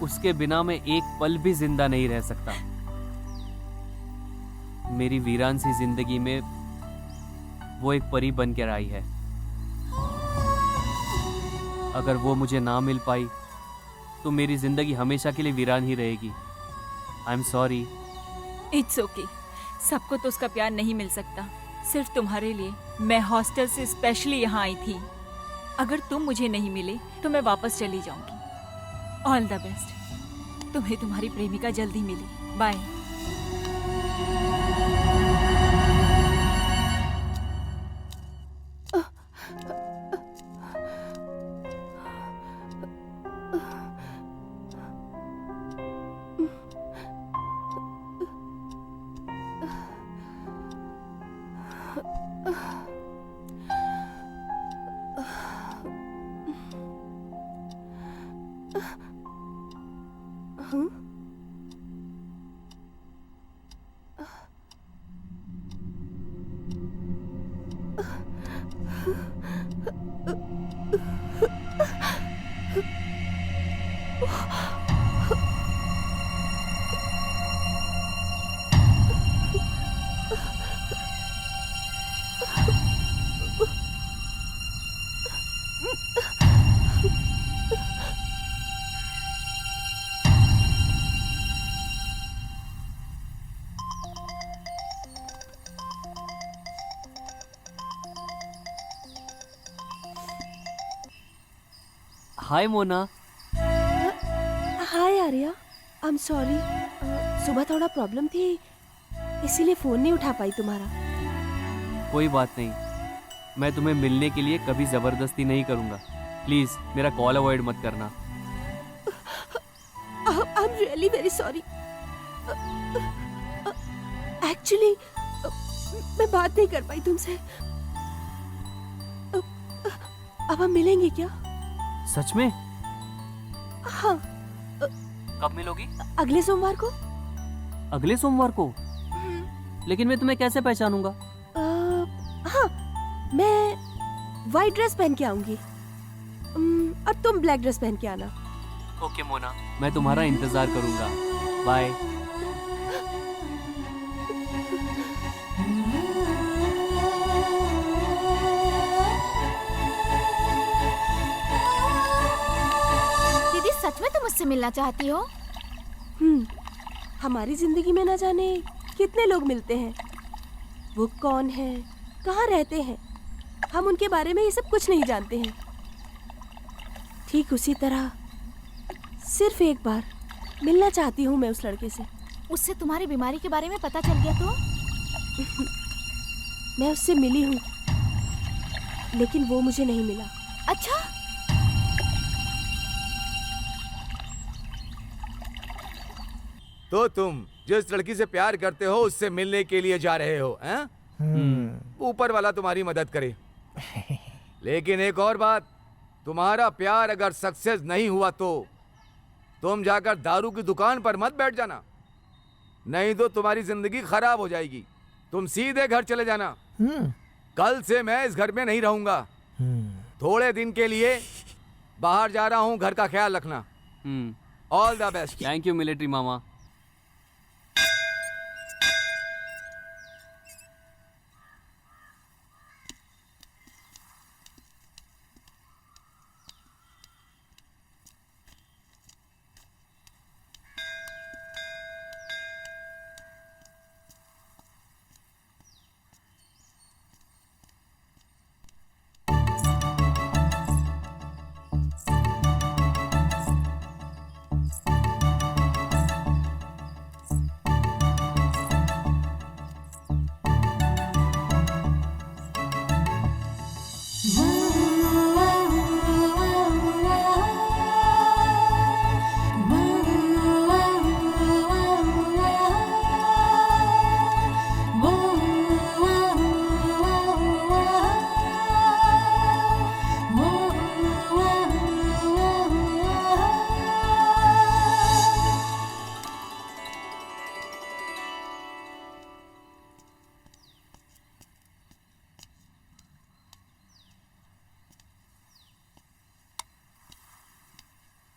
उसके बिना मैं एक पल भी जिंदा नहीं रह सकता। मेरी वीरान सी जिंदगी में वो एक परी बन कर आई है। अगर वो मुझे ना मिल पाई तो मेरी जिंदगी हमेशा के लिए वीरान ही रहेगी। आई एम सॉरी। It's okay. सबको तो उसका प्यार नहीं मिल सकता, सिर्फ तुम्हारे लिए मैं हॉस्टल से स्पेशली यहाँ आई थी। अगर तुम मुझे नहीं मिले तो मैं वापस चली जाऊंगी। All the best. तुम्हें तुम्हारी प्रेमिका जल्दी मिले। Bye. Hi Mona. Hi Arya, I am sorry. सुबह थोड़ा प्रॉब्लम थी, इसीलिए फोन नहीं उठा पाई तुम्हारा। कोई बात नहीं, मैं तुम्हें मिलने के लिए कभी जबरदस्ती नहीं करूंगा। प्लीज मेरा कॉल अवॉइड मत करना। I am really very sorry. Actually मैं बात नहीं कर पाई तुमसे। अब हम मिलेंगे क्या? सच में? हाँ। कब मिलोगी? अगले सोमवार को। अगले सोमवार को? लेकिन मैं तुम्हें कैसे पहचानूंगा? हाँ, मैं वाइट ड्रेस पहन के आऊंगी और तुम ब्लैक ड्रेस पहन के आना। ओके मोना, मैं तुम्हारा इंतजार करूंगा। बाय। मिलना चाहती हो? हमारी जिंदगी में न जाने कितने लोग मिलते हैं। वो कौन है, कहाँ रहते हैं, हम उनके बारे में ये सब कुछ नहीं जानते हैं। ठीक उसी तरह सिर्फ एक बार मिलना चाहती हूँ मैं उस लड़के से। उससे तुम्हारी बीमारी के बारे में पता चल गया तो? मैं उससे मिली हूँ, लेकिन वो मुझे नहीं मिला। अच्छा, तो तुम जिस लड़की से प्यार करते हो उससे मिलने के लिए जा रहे हो, हैं? ऊपर वाला तुम्हारी मदद करे। लेकिन एक और बात, तुम्हारा प्यार अगर सक्सेस नहीं हुआ तो तुम जाकर दारू की दुकान पर मत बैठ जाना, नहीं तो तुम्हारी जिंदगी खराब हो जाएगी। तुम सीधे घर चले जाना। कल से मैं इस घर में नहीं रहूंगा। थोड़े दिन के लिए बाहर जा रहा हूँ, घर का ख्याल रखना। All the best. Thank you military mama.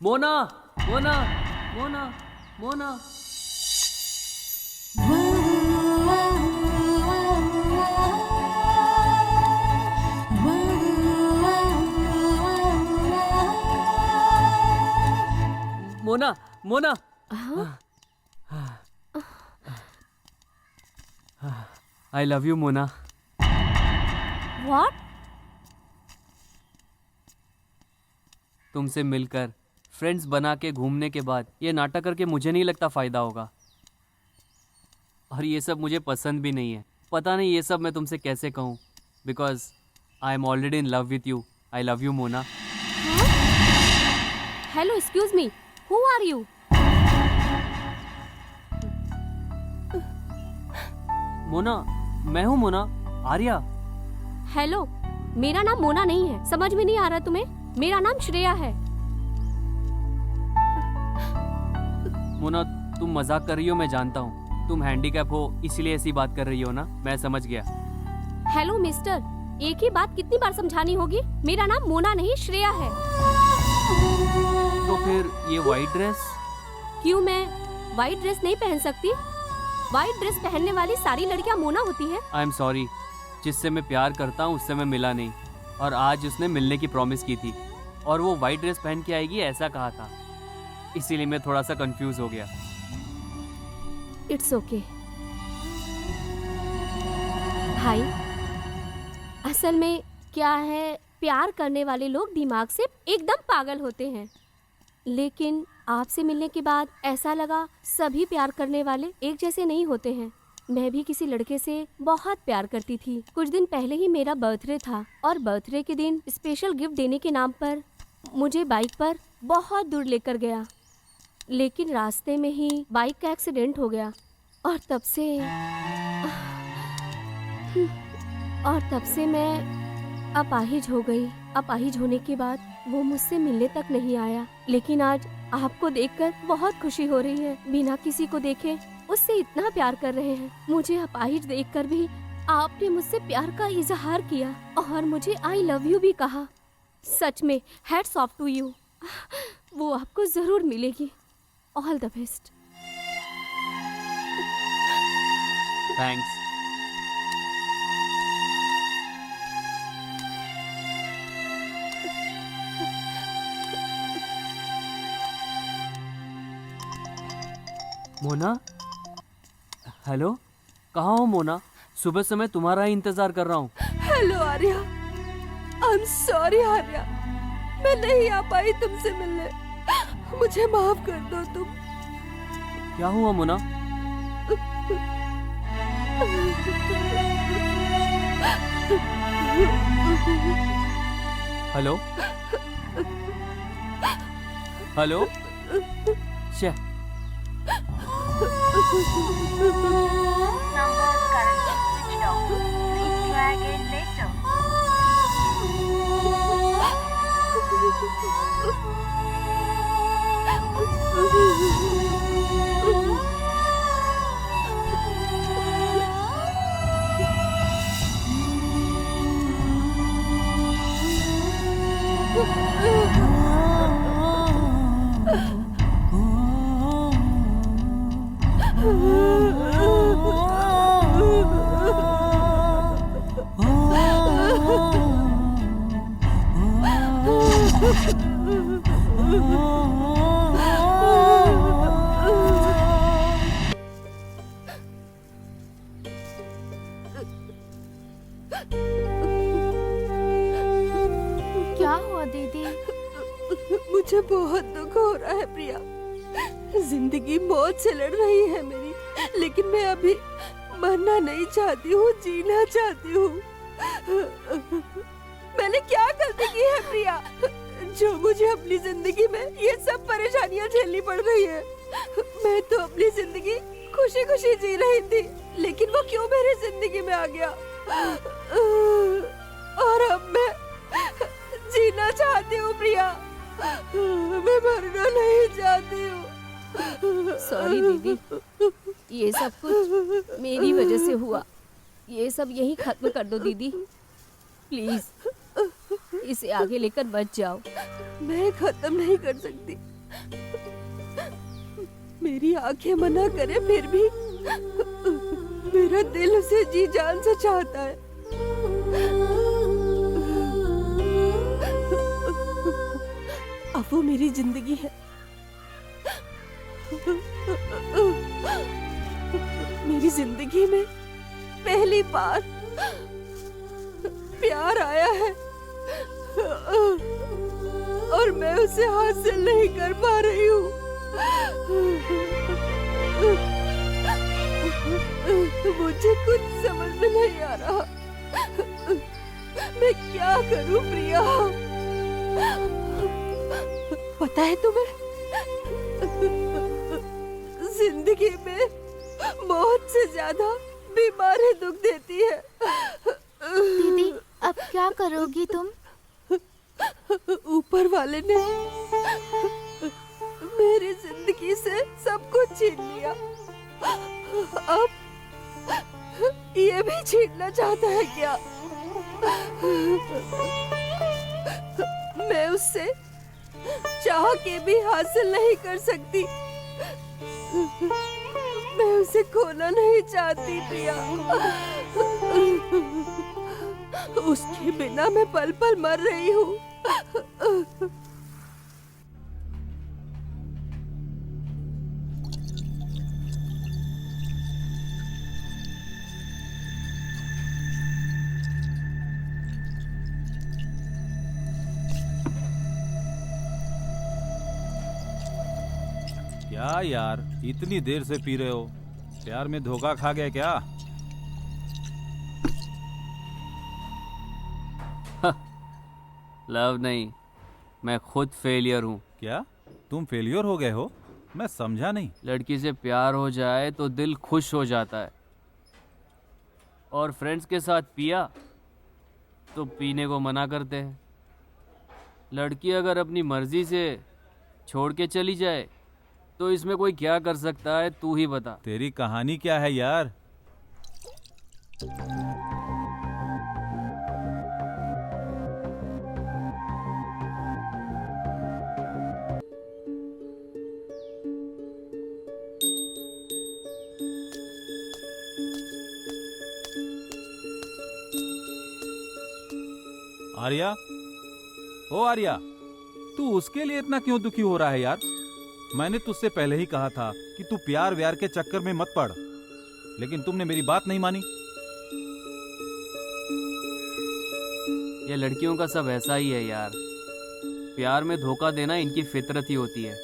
Mona, Mona, Mona, Mona. Mona, Mona. I love you Mona. What? तुमसे मिलकर, फ्रेंड्स बना के घूमने के बाद ये नाटक करके मुझे नहीं लगता फायदा होगा। और ये सब मुझे पसंद भी नहीं है। पता नहीं ये सब मैं तुमसे कैसे कहूँ, because I am already in love with you. I love you Mona. Hello, excuse me, who are you? Mona, मैं हूँ मोना, आर्या। हेलो, मेरा नाम मोना नहीं है, समझ में नहीं आ रहा तुम्हें? मेरा नाम श्रेया है। मोना, तुम मजाक कर रही हो, मैं जानता हूँ। तुम हैंडीकैप हो इसलिए ऐसी बात कर रही हो ना, मैं समझ गया। हेलो मिस्टर, एक ही बात कितनी बार समझानी होगी? मेरा नाम मोना नहीं श्रेया है। तो फिर ये वाइट ड्रेस? क्यों, मैं वाइट ड्रेस नहीं पहन सकती? वाइट ड्रेस पहनने वाली सारी लड़कियां मोना होती है। आई एम सॉरी, जिससे मैं प्यार करता हूँ उससे मैं मिला नहीं, और आज उसने मिलने की प्रॉमिस की थी और वो वाइट ड्रेस पहन के आएगी ऐसा कहा था, इसीलिए मैं थोड़ा सा कंफ्यूज हो गया। इट्स ओके भाई, असल में क्या है, प्यार करने वाले लोग दिमाग से एकदम पागल होते हैं। लेकिन आपसे मिलने के बाद ऐसा लगा सभी प्यार करने वाले एक जैसे नहीं होते हैं। मैं भी किसी लड़के से बहुत प्यार करती थी। कुछ दिन पहले ही मेरा बर्थडे था और बर्थडे के दिन स्पेशल गिफ्ट देने के नाम पर मुझे बाइक पर बहुत दूर लेकर गया, लेकिन रास्ते में ही बाइक का एक्सीडेंट हो गया और तब से मैं अपाहिज हो गई। अपाहिज होने के बाद वो मुझसे मिलने तक नहीं आया, लेकिन आज आपको देखकर बहुत खुशी हो रही है। बिना किसी को देखे उससे इतना प्यार कर रहे हैं। मुझे अपाहिज देखकर भी आपने मुझसे प्यार का इजहार किया और मुझे आई लव यू भी कहा। सच में हैट्स ऑफ टू यू। वो आपको जरूर मिलेगी। All the best. Thanks. Mona, hello, कहाँ हो मोना? सुबह से मैं तुम्हारा ही इंतजार कर रहा हूँ। Hello Arya, I am sorry Arya, मैं नहीं आ पाई तुमसे मिलने, मुझे माफ कर दो तुम। क्या हुआ मोना? हेलो हेलो, शे क्या हुआ दीदी? मुझे बहुत दुख हो रहा है प्रिया, जिंदगी मौत से लड़ रही है मेरी, लेकिन मैं अभी मरना नहीं चाहती हूँ, जीना चाहती हूँ। मैंने क्या गलती की है प्रिया, जो मुझे अपनी जिंदगी में ये सब परेशानियाँ झेलनी पड़ रही है? मैं तो अपनी जिंदगी खुशी खुशी जी रही थी, लेकिन वो क्यों मेरी जिंदगी में आ गया? और अब मैं जीना चाहती हूँ प्रिया, मैं मरना नहीं चाहती हूँ। सॉरी दीदी, ये सब कुछ मेरी वजह से हुआ, ये सब यही खत्म कर दो दीदी, प्लीज इसे आगे लेकर मत जाओ। मैं खत्म नहीं कर सकती, मेरी आंखें मना करे फिर भी मेरा दिल उसे जी जान से चाहता है। अब वो मेरी जिंदगी है, मेरी जिंदगी में पहली बार प्यार आया है और मैं उसे हासिल नहीं कर पा रही हूँ। मुझे कुछ समझ में नहीं आ रहा, मैं क्या करूं प्रिया? पता है तुम्हें, जिंदगी में मौत से ज्यादा बीमारी दुख देती है। दीदी अब क्या करोगी तुम? ऊपर वाले ने मेरी जिंदगी से सब कुछ छीन लिया, अब ये भी छीनना चाहता है क्या? मैं उससे चाह के भी हासिल नहीं कर सकती, मैं उसे खोना नहीं चाहती प्रिया। उसके बिना मैं पल पल मर रही हूँ। क्या यार, इतनी देर से पी रहे हो? प्यार में धोखा खा गए क्या? लव नहीं, मैं खुद फेलियर हूँ। क्या तुम फेलियर हो गए हो? मैं समझा नहीं। लड़की से प्यार हो जाए तो दिल खुश हो जाता है, और फ्रेंड्स के साथ पिया तो पीने को मना करते हैं। लड़की अगर अपनी मर्जी से छोड़ के चली जाए तो इसमें कोई क्या कर सकता है, तू ही बता। तेरी कहानी क्या है यार? आर्या, ओ आर्या, तू उसके लिए इतना क्यों दुखी हो रहा है यार? मैंने तुझसे पहले ही कहा था कि तू प्यार व्यार के चक्कर में मत पड़, लेकिन तुमने मेरी बात नहीं मानी। ये लड़कियों का सब ऐसा ही है यार, प्यार में धोखा देना इनकी फितरत ही होती है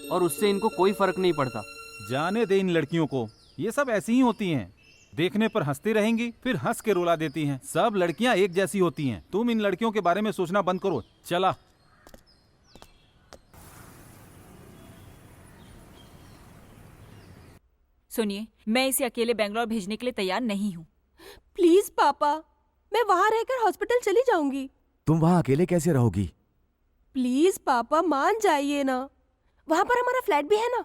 और उससे इनको कोई फर्क नहीं पड़ता। जाने दे इन लड़कियों को, ये सब ऐसी ही होती हैं। देखने पर हंसती रहेंगी, फिर हंस के रुला देती हैं। सब लड़कियां एक जैसी होती हैं। तुम इन लड़कियों के बारे में सोचना बंद करो। चला। सुनिए, मैं इसे अकेले बेंगलोर भेजने के लिए तैयार नहीं हूँ। प्लीज पापा, मैं वहाँ रहकर हॉस्पिटल चली जाऊंगी। तुम वहाँ अकेले कैसे रहोगी? प्लीज पापा मान जाइए ना, वहाँ पर हमारा फ्लैट भी है ना,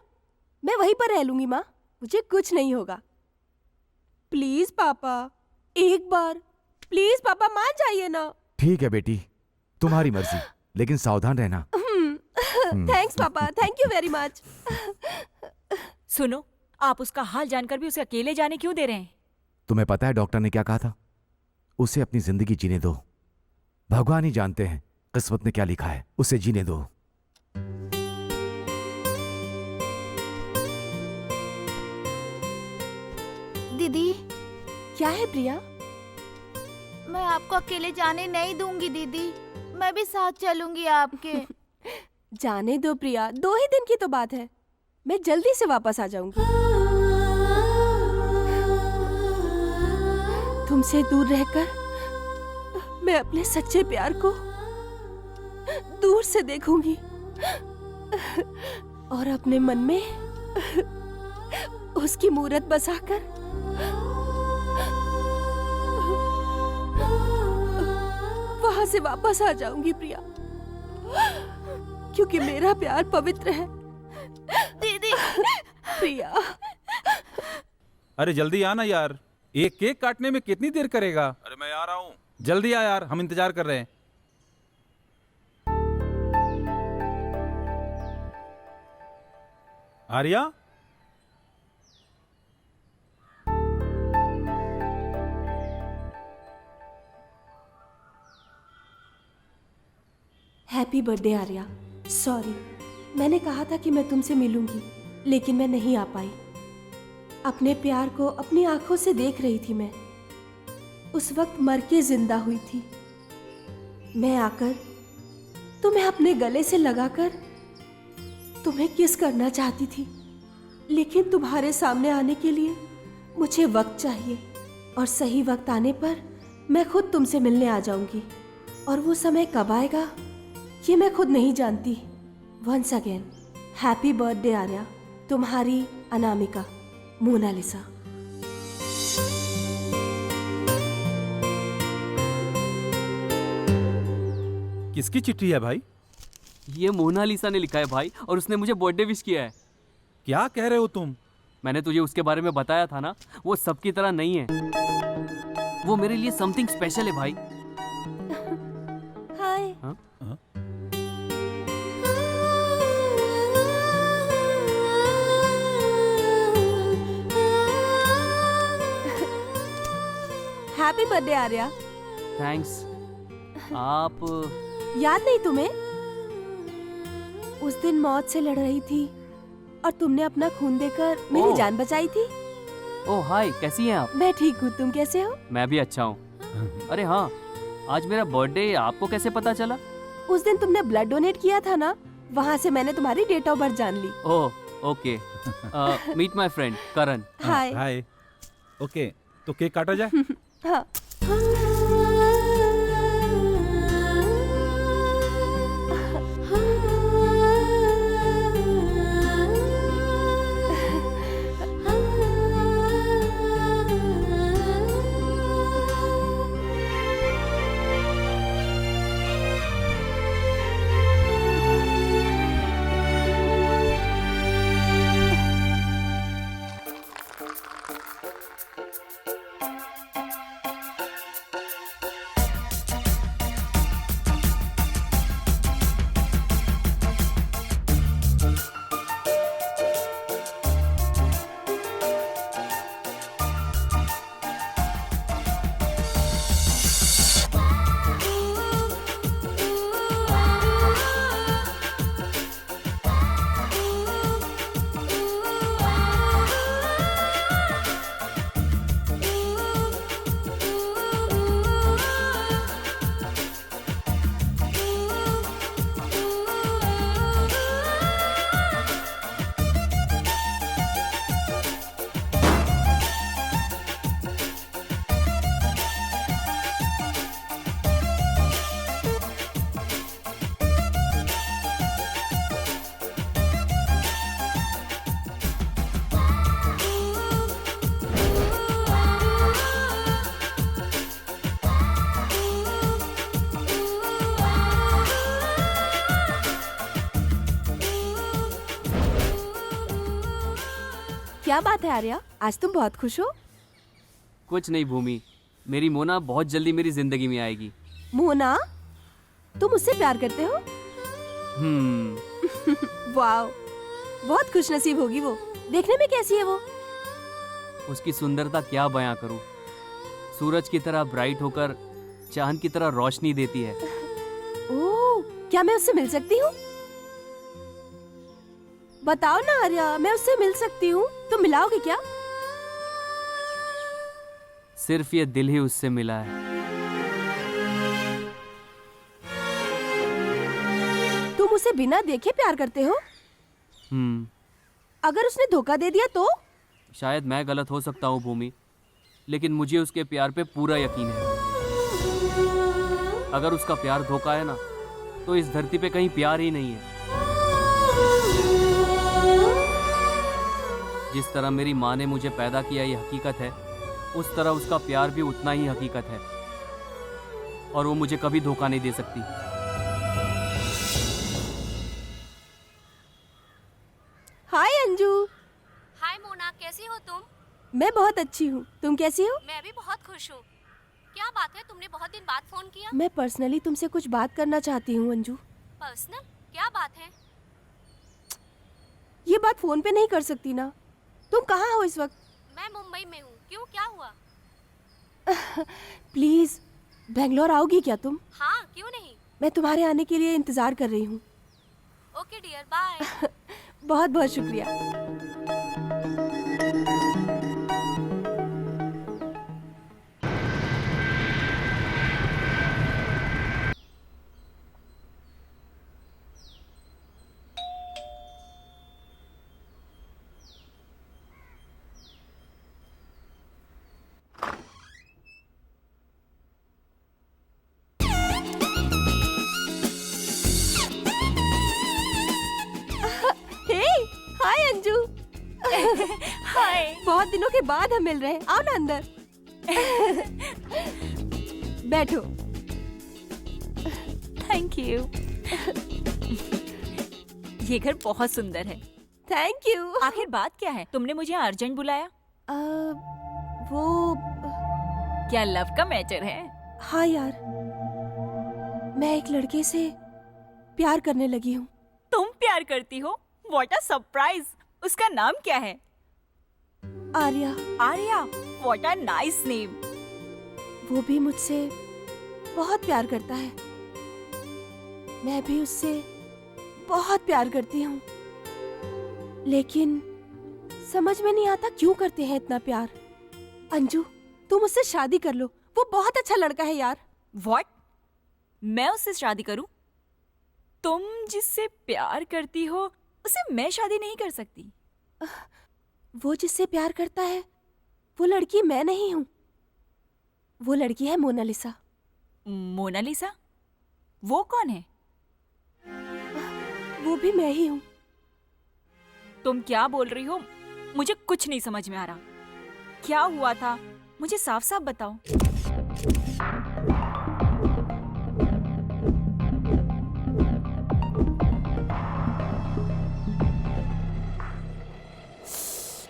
मैं वहीं पर रह लूंगी माँ, मुझे कुछ नहीं होगा। प्लीज पापा, एक बार प्लीज पापा मान जाइए ना। ठीक है बेटी, तुम्हारी मर्जी, लेकिन सावधान रहना। थैंक्स पापा, थैंक यू वेरी मच। सुनो, आप उसका हाल जानकर भी उसे अकेले जाने क्यों दे रहे हैं? तुम्हें पता है डॉक्टर ने क्या कहा था? उसे अपनी जिंदगी जीने दो। भगवान ही जानते हैं किस्मत ने क्या लिखा है, उसे जीने दो। दीदी। क्या है प्रिया? मैं आपको अकेले जाने नहीं दूंगी दीदी, मैं भी साथ चलूंगी आपके। जाने दो प्रिया, 2 ही दिन की तो बात है, मैं जल्दी से वापस आ जाऊंगी। तुमसे दूर रहकर मैं अपने सच्चे प्यार को दूर से देखूंगी और अपने मन में उसकी मूरत बसाकर वहां से वापस आ जाऊंगी प्रिया, क्योंकि मेरा प्यार पवित्र है। दीदी। प्रिया। अरे जल्दी आना यार, एक केक काटने में कितनी देर करेगा? अरे मैं आ रहा हूँ, जल्दी आ यार, हम इंतजार कर रहे हैं। Arya, happy birthday Arya. Sorry, मैंने कहा था कि मैं तुमसे मिलूंगी, लेकिन मैं नहीं आ पाई। अपने प्यार को अपनी आंखों से देख रही थी मैं, उस वक्त मर के जिंदा हुई थी। मैं आकर तुम्हें अपने गले से लगाकर तुम्हें किस करना चाहती थी, लेकिन तुम्हारे सामने आने के लिए मुझे वक्त चाहिए, और सही वक्त आने पर मैं खुद तुमसे मिलने आ जाऊंगी। और वो समय कब आएगा ये मैं खुद नहीं जानती। Once again happy birthday Arya, तुम्हारी अनामिका, मोनालिसा। किसकी चिट्ठी है भाई? ये मोनालिसा ने लिखा है भाई, और उसने मुझे बर्थडे विश किया है। क्या कह रहे हो तुम? मैंने तुझे उसके बारे में बताया था ना, वो सबकी तरह नहीं है, वो मेरे लिए समथिंग स्पेशल है भाई। हाय। हाँ? Happy birthday Arya. थैंक्स। आप याद नहीं तुम्हें? उस दिन मौत से लड़ रही थी और तुमने अपना खून देकर मेरी जान बचाई थी। ओह हाय, कैसी हैं आप? मैं ठीक हूँ, तुम कैसे हो? मैं भी अच्छा हूँ। अरे हाँ, आज मेरा बर्थडे आपको कैसे पता चला? उस दिन तुमने ब्लड डोनेट किया था ना, वहाँ से मैंने तुम्हारी डेट ऑफ बर्थ जान ली। Oh okay. Meet my friend Karan. Hi. Hi. Okay, तो केक काटा जाए? हाँ। क्या बात है आर्या, आज तुम बहुत खुश हो? कुछ नहीं भूमि, मेरी मोना बहुत जल्दी मेरी जिंदगी में आएगी। मोना, तुम उससे प्यार करते हो? वाओ, बहुत खुशनसीब होगी वो। देखने में कैसी है वो? उसकी सुंदरता क्या बयां करूं। सूरज की तरह ब्राइट होकर चांद की तरह रोशनी देती है। ओह, क्या मैं उससे मिल सकती हूँ? बताओ ना आर्या, मैं उससे मिल सकती हूँ, तुम मिलाओगे क्या? सिर्फ ये दिल ही उससे मिला है। तुम उसे बिना देखे प्यार करते हो? अगर उसने धोखा दे दिया तो? शायद मैं गलत हो सकता हूँ भूमि, लेकिन मुझे उसके प्यार पे पूरा यकीन है। अगर उसका प्यार धोखा है ना, तो इस धरती पे कहीं प्यार ही नहीं है। जिस तरह मेरी माँ ने मुझे पैदा किया ये हकीकत है, उस तरह उसका प्यार भी उतना ही हकीकत है, और वो मुझे कभी धोखा नहीं दे सकती। हाय अंजू। हाय मोना, कैसी हो तुम? मैं बहुत अच्छी हूँ, तुम कैसी हो? मैं भी बहुत खुश हूँ। क्या बात है, तुमने बहुत दिन बाद फोन किया? मैं पर्सनली तुमसे कुछ बात करना चाहती हूँ अंजू। पर्सनल? क्या बात है? ये बात फोन पे नहीं कर सकती ना। तुम कहाँ हो इस वक्त? मैं मुंबई में हूँ। क्यों, क्या हुआ? प्लीज, बेंगलोर आओगी क्या तुम? हाँ, क्यों नहीं। मैं तुम्हारे आने के लिए इंतजार कर रही हूँ। Okay dear, bye. बहुत बहुत शुक्रिया। हाय। बहुत दिनों के बाद हम मिल रहे हैं। आओ ना अंदर। बैठो। Thank you. ये घर बहुत सुंदर है। Thank you. आखिर बात क्या है, तुमने मुझे अर्जेंट बुलाया? वो क्या लव का मैटर है? हाँ यार, मैं एक लड़के से प्यार करने लगी हूँ। तुम प्यार करती हो? What a surprise. उसका नाम क्या है? Arya. Arya, what a nice name. वो भी मुझसे बहुत प्यार करता है। मैं भी उससे बहुत प्यार करती हूँ, लेकिन समझ में नहीं आता क्यों करते हैं इतना प्यार। अंजू, तुम उससे शादी कर लो, वो बहुत अच्छा लड़का है यार। व्हाट? मैं उससे शादी करूं? तुम जिससे प्यार करती हो उसे मैं शादी नहीं कर सकती। वो जिससे प्यार करता है वो लड़की मैं नहीं हूँ। वो लड़की है मोनालिसा। मोनालिसा? वो कौन है? वो भी मैं ही हूँ। तुम क्या बोल रही हो? मुझे कुछ नहीं समझ में आ रहा। क्या हुआ था, मुझे साफ साफ बताओ।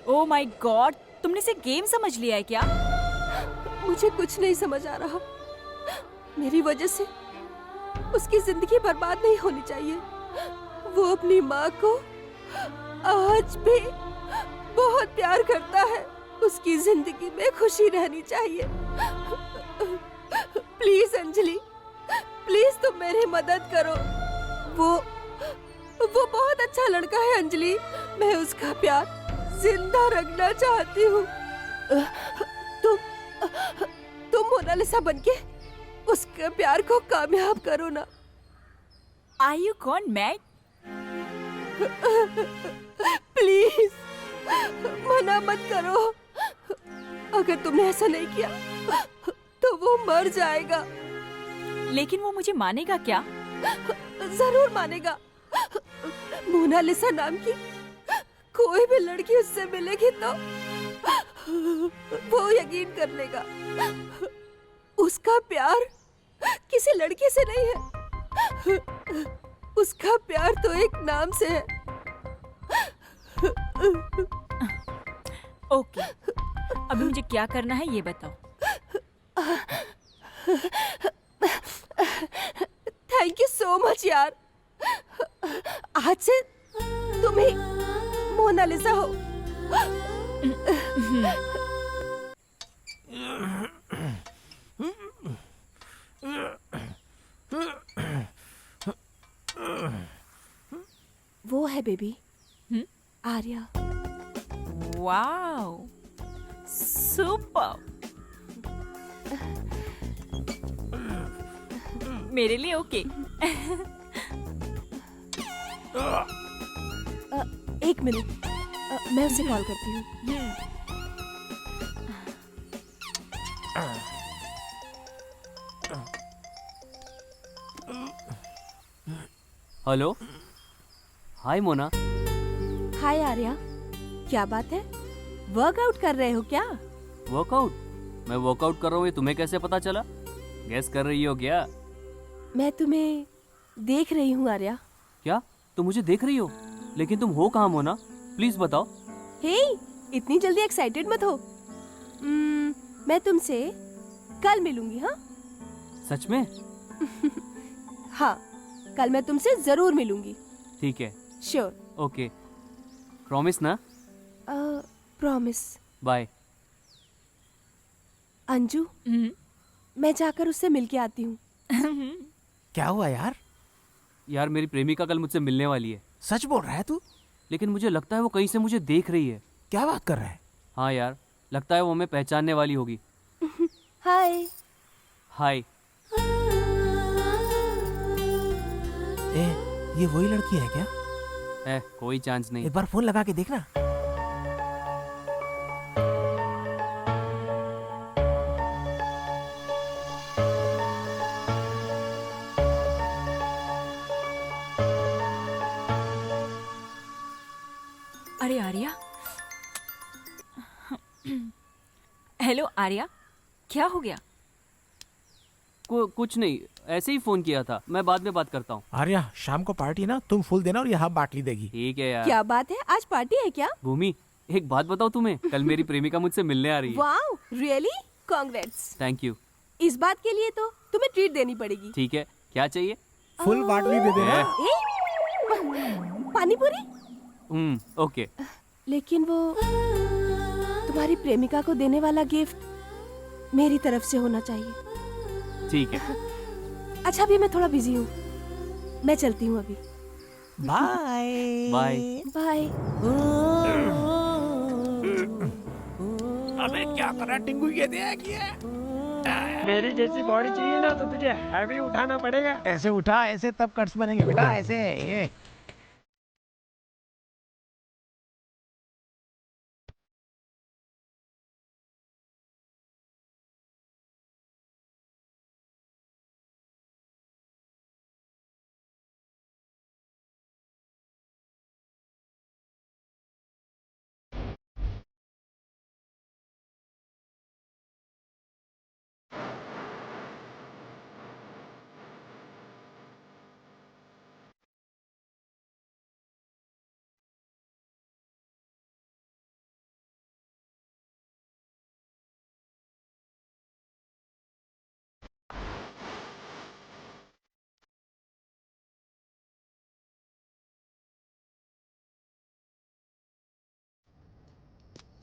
ओह माय गॉड, तुमने इसे गेम समझ लिया है क्या? मुझे कुछ नहीं समझ आ रहा। मेरी वजह से उसकी जिंदगी बर्बाद नहीं होनी चाहिए। वो अपनी माँ को आज भी बहुत प्यार करता है। उसकी जिंदगी में खुशी रहनी चाहिए। प्लीज अंजलि, प्लीज तुम मेरी मदद करो। वो बहुत अच्छा लड़का है अंजलि। मैं उसका प्यार जिंदा रखना चाहती हूँ। तुम मोनालिसा बनके उसके प्यार को कामयाब करो ना। Are you gone mad? Please मना मत करो। अगर तुमने ऐसा नहीं किया तो वो मर जाएगा। लेकिन वो मुझे मानेगा क्या? जरूर मानेगा। मोनालिसा नाम की कोई भी लड़की उससे मिलेगी तो वो यकीन कर लेगा। उसका प्यार किसी लड़की से नहीं है। उसका प्यार तो एक नाम से है। ओके, अभी मुझे क्या करना है ये बताओ। थैंक यू सो मच यार। आज से तुम ही मोनालिसा हो। वो है बेबी, आर्या। Wow, super. मेरे लिए ओके। एक मिनट, मैं उसे कॉल करती हूँ। हेलो, हाय मोना। हाय आर्या, क्या बात है? वर्कआउट कर रहे हो क्या? वर्कआउट? मैं वर्कआउट कर रहा हूँ, ये तुम्हें कैसे पता चला? गैस कर रही हो क्या? मैं तुम्हें देख रही हूँ आर्या। क्या तुम मुझे देख रही हो? लेकिन तुम हो कहाँ मोना? प्लीज बताओ। हे, इतनी जल्दी एक्साइटेड मत हो। मैं तुमसे कल मिलूंगी। हाँ सच में? हाँ, कल मैं तुमसे जरूर मिलूंगी। ठीक है। श्योर। ओके, प्रॉमिस ना? प्रॉमिस। बाय। अंजू, मैं जाकर उससे मिलके आती हूँ। क्या हुआ यार? यार मेरी प्रेमिका कल मुझसे मिलने वाली है। सच बोल रहा है तू? लेकिन मुझे लगता है वो कहीं से मुझे देख रही है। क्या बात कर रहा है? हाँ यार, लगता है वो हमें पहचानने वाली होगी। हाय। हाय। ये वही लड़की है क्या? कोई चांस नहीं। एक बार फोन लगा के देखना। अरे आर्या। हेलो आर्या, क्या हो गया? कुछ नहीं, ऐसे ही फोन किया था। मैं बाद में बात करता हूँ। आर्या, शाम को पार्टी ना, तुम फूल देना और यहाँ बाटली देगी। ठीक है यार। क्या बात है, आज पार्टी है क्या? भूमि, एक बात बताओ तुम्हें, कल मेरी प्रेमिका मुझसे मिलने आ रही है। Wow, really? Congrats. Thank you. इस बात के लिए तो तुम्हें ट्रीट देनी पड़ेगी। ठीक है, क्या चाहिए? फुल बाटली दे देना। पानी पूरी? ओके। लेकिन वो तुम्हारी प्रेमिका को देने वाला गिफ्ट मेरी तरफ से होना चाहिए। ठीक है। अच्छा, अभी मैं थोड़ा बिजी हूँ, मैं चलती हूँ अभी। Bye bye bye. अबे क्या कर रहा टिंगू? ये देख ये। मेरी जैसी बॉडी चाहिए ना तो तुझे हैवी उठाना पड़ेगा। ऐसे उठा, ऐसे तब कट्स बनेंगे बेटा, ऐसे। ये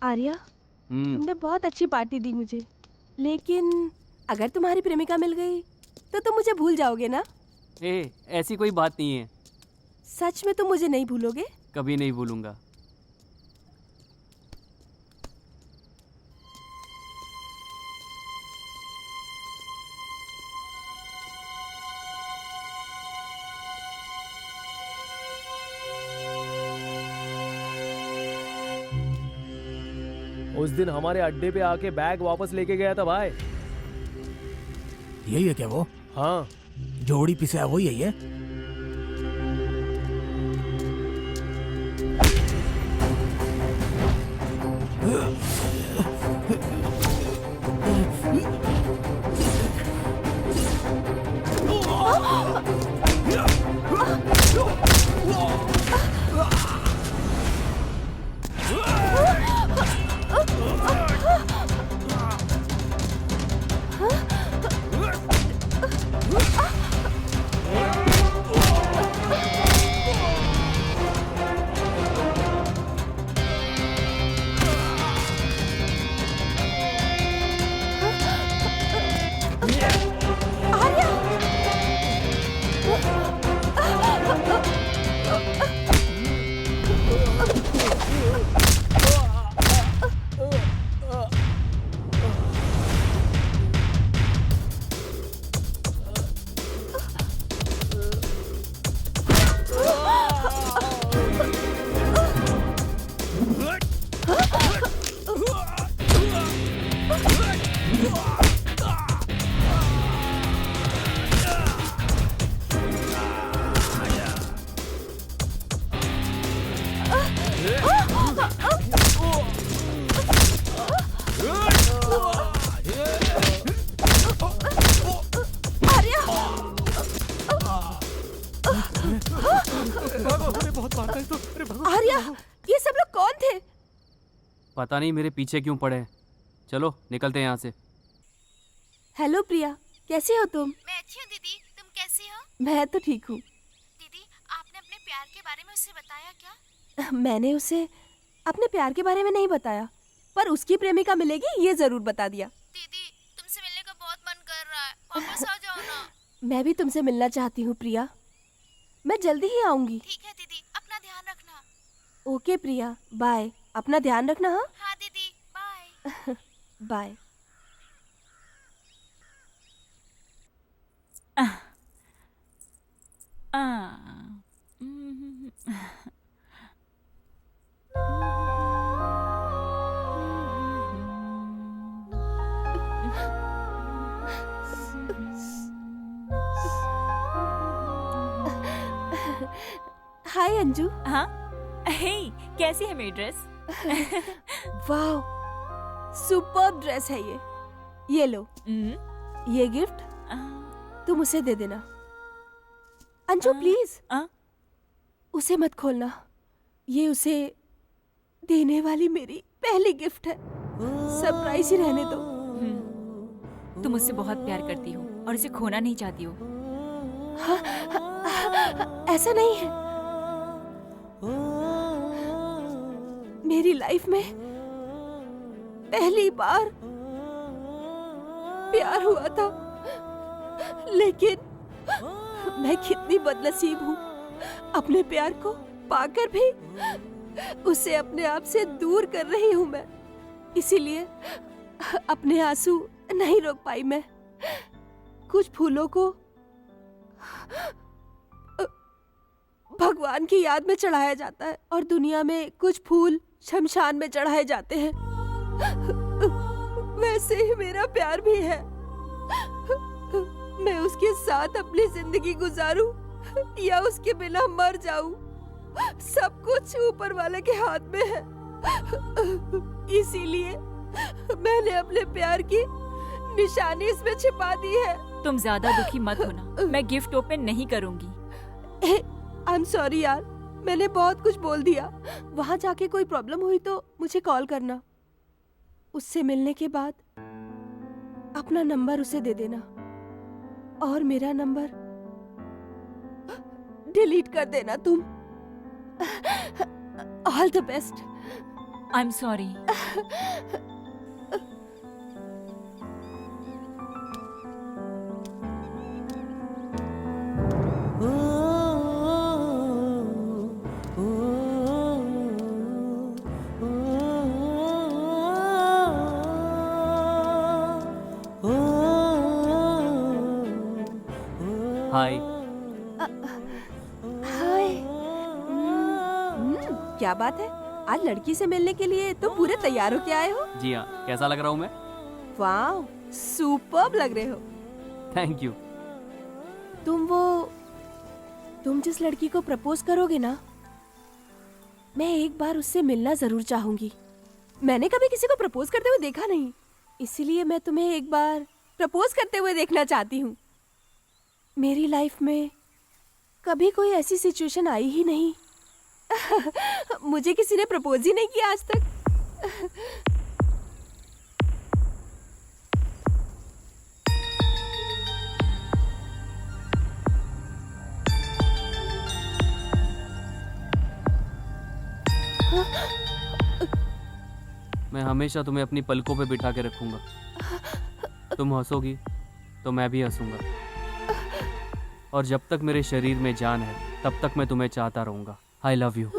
आर्या, तुमने बहुत अच्छी पार्टी दी मुझे, लेकिन अगर तुम्हारी प्रेमिका मिल गई तो तुम मुझे भूल जाओगे ना? ऐसी कोई बात नहीं है। सच में तुम मुझे नहीं भूलोगे? कभी नहीं भूलूंगा। उस दिन हमारे अड्डे पे आके बैग वापस लेके गया था भाई। यही है क्या वो? हाँ। जोड़ी पिसा वही है ये? आर्या, ये सब लोग कौन थे? पता नहीं मेरे पीछे क्यों पड़े हैं। चलो निकलते हैं यहाँ से। हेलो प्रिया, कैसी हो तुम? मैं अच्छी हूँ दीदी, तुम कैसी हो? मैं तो ठीक हूँ। दीदी, आपने अपने प्यार के बारे में उससे बताया क्या? मैंने उसे अपने प्यार के बारे में नहीं बताया, पर उसकी प्रेमिका मिलेगी ये जरूर बता दिया। दीदी, तुमसे मिलने का बहुत मन कर रहा है, वापस आ जाओ ना। मैं भी तुमसे मिलना चाहती हूँ प्रिया, मैं जल्दी ही आऊंगी। ठीक है दीदी, अपना ध्यान रखना। ओके प्रिया, बाय। अपना ध्यान रखना। हाँ हाँ दीदी, बाय। बाय। हाय अंजू। हाँ, हे, कैसी है मेरी ड्रेस? वाह, सुपर्ब ड्रेस है ये लो। ये गिफ्ट तुम उसे दे देना। अंजू प्लीज उसे मत खोलना, ये उसे देने वाली मेरी पहली गिफ्ट है। सरप्राइज ही रहने दो। तुम मुझसे बहुत प्यार करती हो और इसे खोना नहीं चाहती हो। ऐसा नहीं है। मेरी लाइफ में पहली बार प्यार हुआ था, लेकिन मैं कितनी बदनसीब हूँ। अपने प्यार को पाकर भी उसे अपने आप से दूर कर रही हूँ मैं। इसीलिए अपने आंसू नहीं रोक पाई मैं। कुछ फूलों को भगवान की याद में चढ़ाया जाता है और दुनिया में कुछ फूल शमशान में चढ़ाए जाते हैं। वैसे ही मेरा प्यार भी है। मैं उसके साथ अपनी जिंदगी गुजारूं या उसके बिना मर जाऊं, सब कुछ ऊपर वाले के हाथ में है। इसीलिए मैंने अपने प्यार की निशानी इसमें छिपा दी है। तुम ज्यादा दुखी मत होना, मैं गिफ्ट ओपन नहीं करूंगी। आई एम सॉरी यार, मैंने बहुत कुछ बोल दिया। वहां जाके कोई प्रॉब्लम हुई तो मुझे कॉल करना। उससे मिलने के बाद अपना नंबर उसे दे देना और मेरा नंबर डिलीट कर देना तुम। All the best. I am sorry. Hi. Hi. क्या बात है, आज लड़की से मिलने के लिए तुम पूरे तैयार होके आए हो? जी हाँ, कैसा लग रहा हूँ मैं? वाह, सुपर्ब लग रहे हो। Thank you. तुम जिस लड़की को प्रपोज करोगे ना, मैं एक बार उससे मिलना जरूर चाहूंगी। मैंने कभी किसी को प्रपोज करते हुए देखा नहीं, इसीलिए मैं तुम्हें एक बार प्रपोज करते हुए देखना चाहती हूँ। मेरी लाइफ में कभी कोई ऐसी सिचुएशन आई ही नहीं। मुझे किसी ने प्रपोज ही नहीं किया आज तक। मैं हमेशा तुम्हें अपनी पलकों पे बिठा के रखूंगा। तुम हंसोगी तो मैं भी हंसूंगा। और जब तक मेरे शरीर में जान है तब तक मैं तुम्हें चाहता रहूंगा। आई लव यू।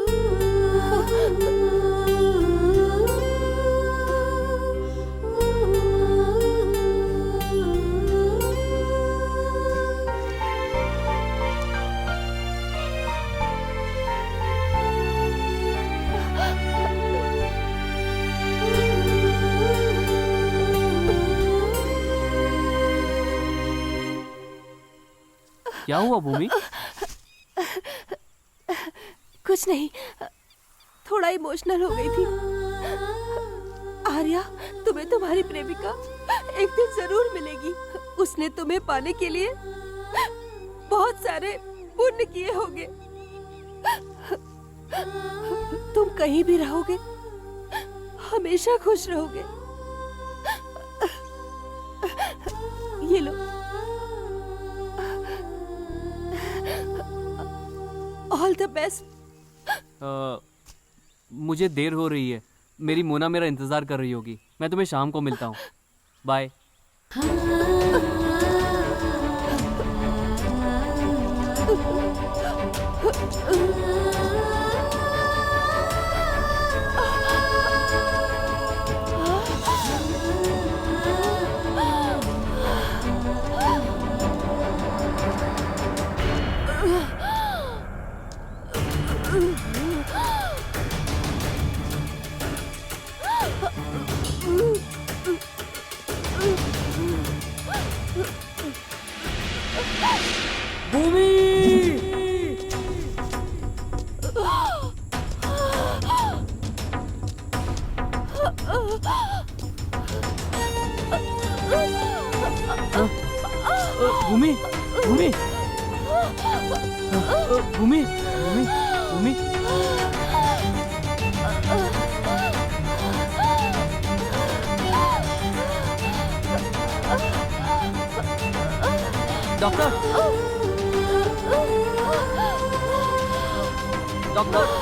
क्या हुआ भूमि? कुछ नहीं, थोड़ा इमोशनल हो गई थी। आर्या, तुम्हें तुम्हारी प्रेमिका एक दिन जरूर मिलेगी। उसने तुम्हें पाने के लिए बहुत सारे पुण्य किए होंगे। तुम कहीं भी रहोगे, हमेशा खुश रहोगे। ये लो। All the best. मुझे देर हो रही है, मेरी मोना मेरा इंतजार कर रही होगी। मैं तुम्हें शाम को मिलता हूँ। Bye. Bhumi, Bhumi, Bhumi, Bhumi, Bhumi. Doctor, doctor.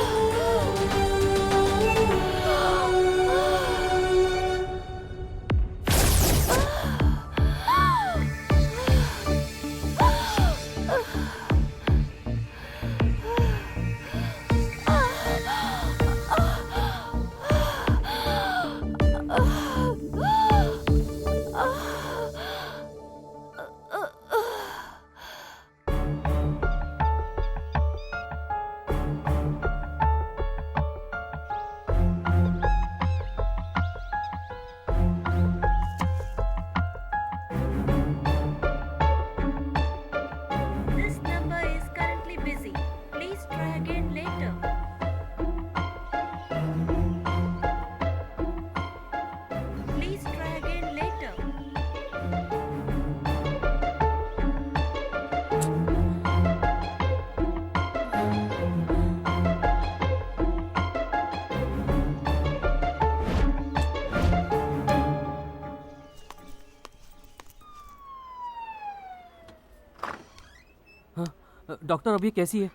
Doctor अभी कैसी है?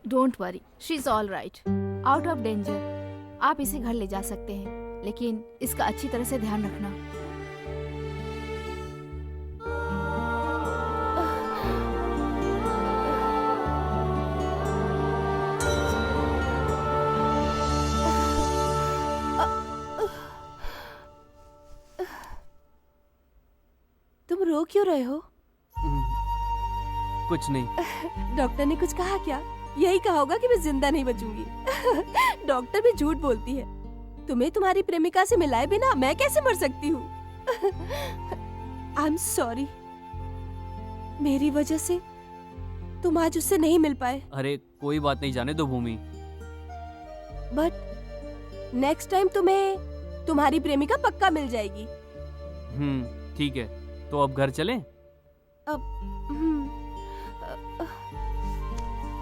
Don't worry, she is all right, out of danger. आप इसे घर ले जा सकते हैं, लेकिन इसका अच्छी तरह से ध्यान रखना। तुम रो क्यों रहे हो? कुछ नहीं। डॉक्टर ने कुछ कहा क्या? यही कहा होगा कि मैं जिंदा नहीं बचूंगी। डॉक्टर भी झूठ बोलती है। तुम्हें तुम्हारी प्रेमिका से मिलाए बिना मैं कैसे मर सकती हूँ? आई एम सॉरी, मेरी वजह से तुम आज उससे नहीं मिल पाए। अरे कोई बात नहीं, जाने दो भूमि। बट नेक्स्ट टाइम तुम्हें तुम्हारी प्रेमिका पक्का मिल जाएगी। ठीक है, तो अब घर चलें? अब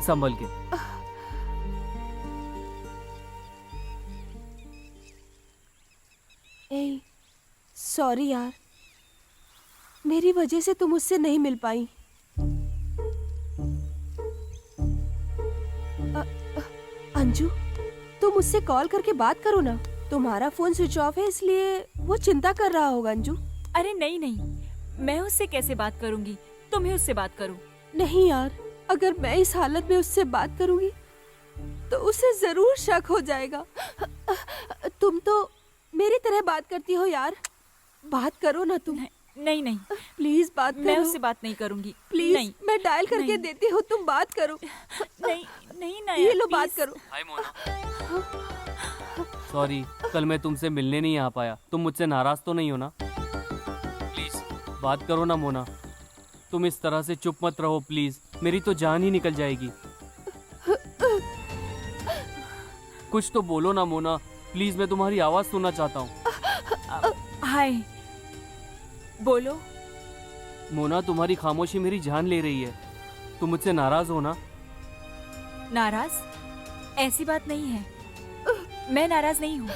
संभल के। ए, सॉरी यार, मेरी वजह से तुम उससे नहीं मिल पाई। अंजू, तुम उससे कॉल करके बात करो ना। तुम्हारा फोन स्विच ऑफ है, इसलिए वो चिंता कर रहा होगा। अंजू, अरे नहीं नहीं, मैं उससे कैसे बात करूंगी? तुम ही उससे बात करो। नहीं यार, अगर मैं इस हालत में उससे बात करूंगी तो उसे जरूर शक हो जाएगा। तुम तो मेरी तरह बात करती हो यार, बात करो ना तुम। नहीं नहीं, प्लीज बात करो। मैं उससे बात नहीं करूंगी। प्लीज नहीं, मैं डायल करके नहीं। देती हूँ, तुम बात करो। नहीं नहीं ना ये यार, लो बात please। करो। हाय मोना, सॉरी कल मैं तुमसे मिलने नहीं आ पाया। तुम मुझसे नाराज तो नहीं हो ना? प्लीज बात करो ना मोना, तुम इस तरह से चुप मत रहो प्लीज, मेरी तो जान ही निकल जाएगी। कुछ तो बोलो ना मोना, प्लीज मैं तुम्हारी आवाज सुनना चाहता हूँ। हाय, बोलो। मोना तुम्हारी खामोशी मेरी जान ले रही है, तुम मुझसे नाराज हो ना? नाराज? ऐसी बात नहीं है, मैं नाराज नहीं हूँ।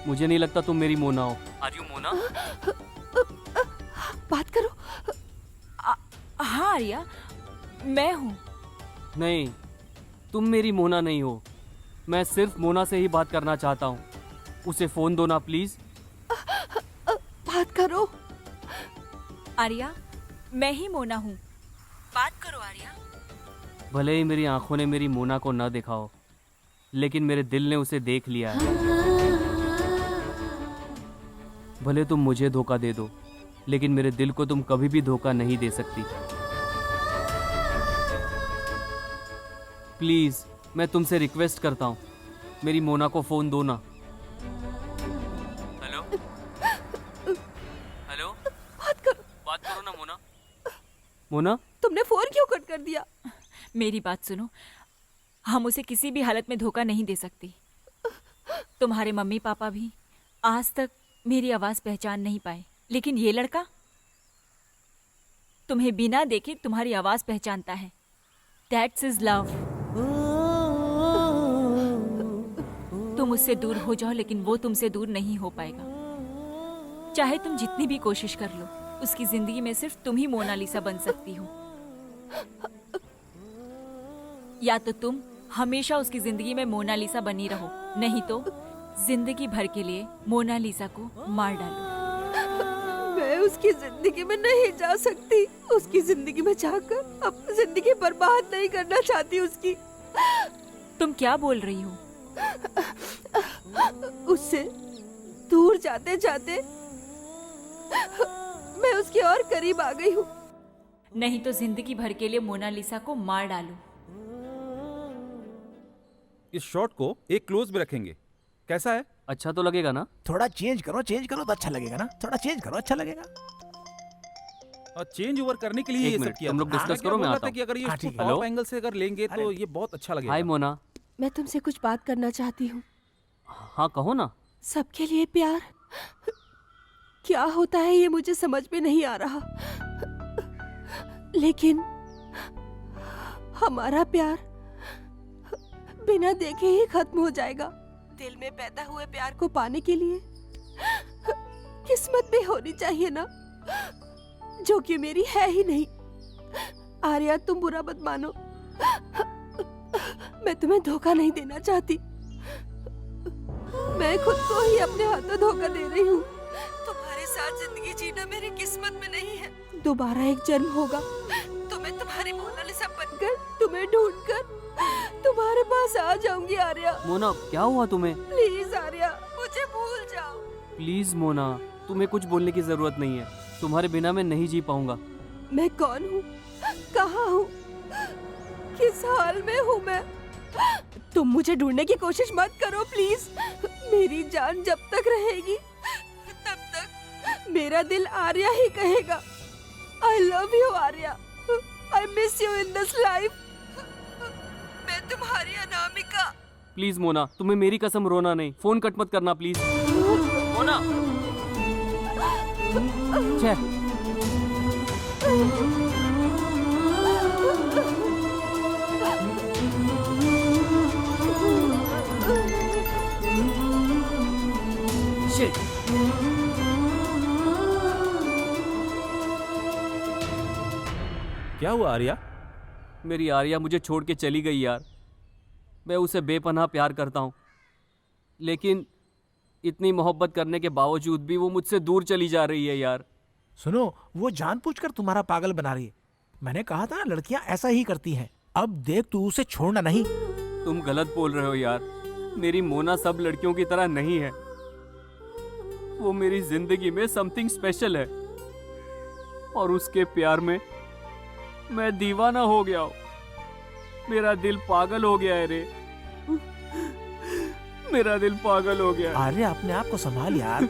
मुझे नहीं लगता तुम मेरी मोना हो। Are you Mona? बात करो। हाँ आर्या, मैं हूँ। नहीं, तुम मेरी मोना नहीं हो। मैं सिर्फ मोना से ही बात करना चाहता हूँ। उसे फोन दो ना प्लीज। बात करो। आर्या, मैं ही मोना हूँ, बात करो आर्या। भले ही मेरी आंखों ने मेरी मोना को न देखा हो, लेकिन मेरे दिल ने उसे देख लिया है। भले तुम मुझे धोखा दे दो, लेकिन मेरे दिल को तुम कभी भी धोखा नहीं दे सकती। प्लीज मैं तुमसे रिक्वेस्ट करता हूँ, मेरी मोना को फोन दो ना। हेलो हेलो, बात करो ना मोना। मोना, तुमने फोन क्यों कट कर दिया? मेरी बात सुनो, हम उसे किसी भी हालत में धोखा नहीं दे सकते। तुम्हारे मम्मी पापा भी आज तक मेरी आवाज पहचान नहीं पाए, लेकिन ये लड़का तुम्हें बिना देखे तुम्हारी आवाज पहचानता है। That's is love. तुम उससे दूर हो जाओ, लेकिन वो तुमसे दूर नहीं हो पाएगा। चाहे तुम जितनी भी कोशिश कर लो, उसकी जिंदगी में सिर्फ तुम ही मोनालिसा बन सकती हो। या तो तुम हमेशा उसकी जिंदगी में मोनालिसा बनी रहो, नहीं तो जिंदगी भर के लिए मोनालिसा को मार डालो। मैं उसकी जिंदगी में नहीं जा सकती। उसकी जिंदगी में जाकर अपनी जिंदगी बर्बाद नहीं करना चाहती उसकी। तुम क्या बोल रही हो? उससे दूर जाते जाते मैं उसके और करीब आ गई हूँ। नहीं तो जिंदगी भर के लिए मोनालिसा को मार डालो। इस शॉट को एक क्लोज में रखेंगे, कैसा है? अच्छा तो लगेगा ना? थोड़ा चेंज करो तो अच्छा लगेगा ना। थोड़ा चेंज करो, अच्छा लगेगा। और चेंज ओवर करने के लिए एक ये मिनट, सब किया। तुम लोग हाँ, डिस्कस मैं करो, मैं बोल रहा आता था कि अगर ये हूँ। Top hello? एंगल से अगर लेंगे तो ये बहुत अच्छा लगेगा। हाय मोना। मैं तुमसे कुछ बात करना चाहती हूँ। हाँ कहो ना। सबके लिए प्यार क्या होता है ये मुझे समझ में नहीं आ रहा, लेकिन हमारा प्यार बिना देखे ही खत्म हो जाएगा। दिल में पैदा हुए प्यार को पाने के लिए किस्मत भी होनी चाहिए ना, जो कि मेरी है ही नहीं। आर्या, तुम बुरा मत मानो, मैं तुम्हें धोखा नहीं देना चाहती। मैं खुद को ही अपने हाथों धोखा दे रही हूँ। तुम्हारे साथ जिंदगी जीना मेरी किस्मत में नहीं है। दोबारा एक जन्म होगा तो मैं तुम्हारी मोनालिसा बनकर, तुम्हें ढूंढकर तुम्हारे पास आ जाऊंगी। आर्या, मोना क्या हुआ तुम्हें? प्लीज आर्या, मुझे भूल जाओ। प्लीज मोना, तुम्हें कुछ बोलने की जरूरत नहीं है। तुम्हारे बिना मैं नहीं जी पाऊंगा। मैं कौन हूँ, कहाँ हूँ, किस हाल में हूँ मैं? तुम मुझे ढूंढने की कोशिश मत करो प्लीज। मेरी जान जब तक रहेगी तब तक मेरा दिल आर्या ही कहेगा। आई love you Arya, I miss you in this life. मैं तुम्हारी अनामिका। प्लीज मोना, तुम्हें मेरी कसम रोना नहीं। फोन कट मत करना प्लीज। मोना। छे। Shit. क्या हुआ आर्या? मेरी आर्या मुझे छोड़ के चली गई यार। मैं उसे बेपनाह प्यार करता हूँ, लेकिन इतनी मोहब्बत करने के बावजूद भी वो मुझसे दूर चली जा रही है यार। सुनो, वो जानबूझकर तुम्हारा पागल बना रही है। मैंने कहा था लड़कियां ऐसा ही करती हैं। अब देख तू उसे छोड़ना नहीं। तुम गलत बोल रहे हो यार। मेरी मोना सब लड़कियों की तरह नहीं है। वो मेरी जिंदगी में समथिंग स्पेशल है और उसके प्यार में मैं दीवाना हो गया हूँ। मेरा दिल पागल हो गया है रे। मेरा दिल पागल हो गया है। अरे अपने आप को संभाल यार।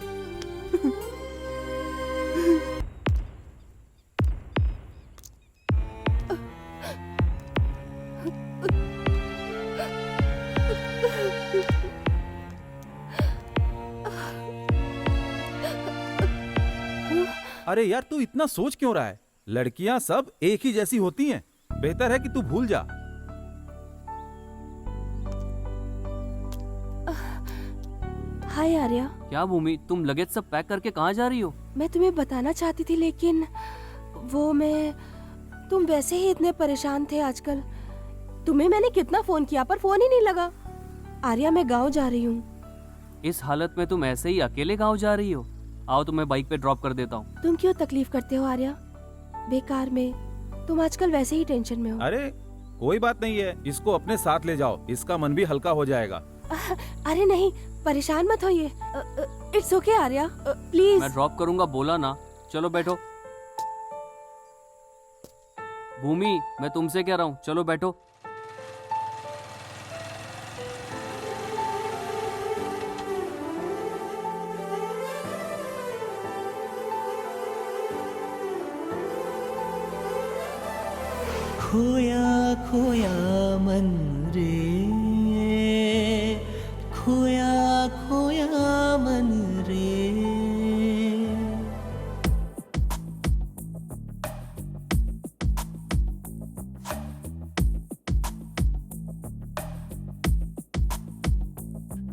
अरे यार तू इतना सोच क्यों रहा है? लड़कियां सब एक ही जैसी होती हैं। बेहतर है कि तू भूल जा। हाय आर्या। क्या भूमि, तुम लगेज सब पैक करके कहाँ जा रही हो? मैं तुम्हें बताना चाहती थी लेकिन तुम वैसे ही इतने परेशान थे आजकल। तुम्हें मैंने कितना फोन किया पर फोन ही नहीं लगा। आर्या मैं गांव जा रही हूँ। इस हालत में तुम ऐसे ही अकेले गाँव जा रही हो? आओ तुम्हें बाइक पे ड्रॉप कर देता हूँ। तुम क्यों तकलीफ करते हो आर्या? बेकार में। तुम आजकल वैसे ही टेंशन में हो। अरे कोई बात नहीं है, इसको अपने साथ ले जाओ, इसका मन भी हल्का हो जाएगा। अरे नहीं, परेशान मत होइए। It's okay Arya, please. मैं ड्रॉप करूंगा बोला ना। चलो बैठो। भूमि मैं तुमसे कह रहा हूँ, चलो बैठो। खोया खोया मन रे, खोया खोया मन रे।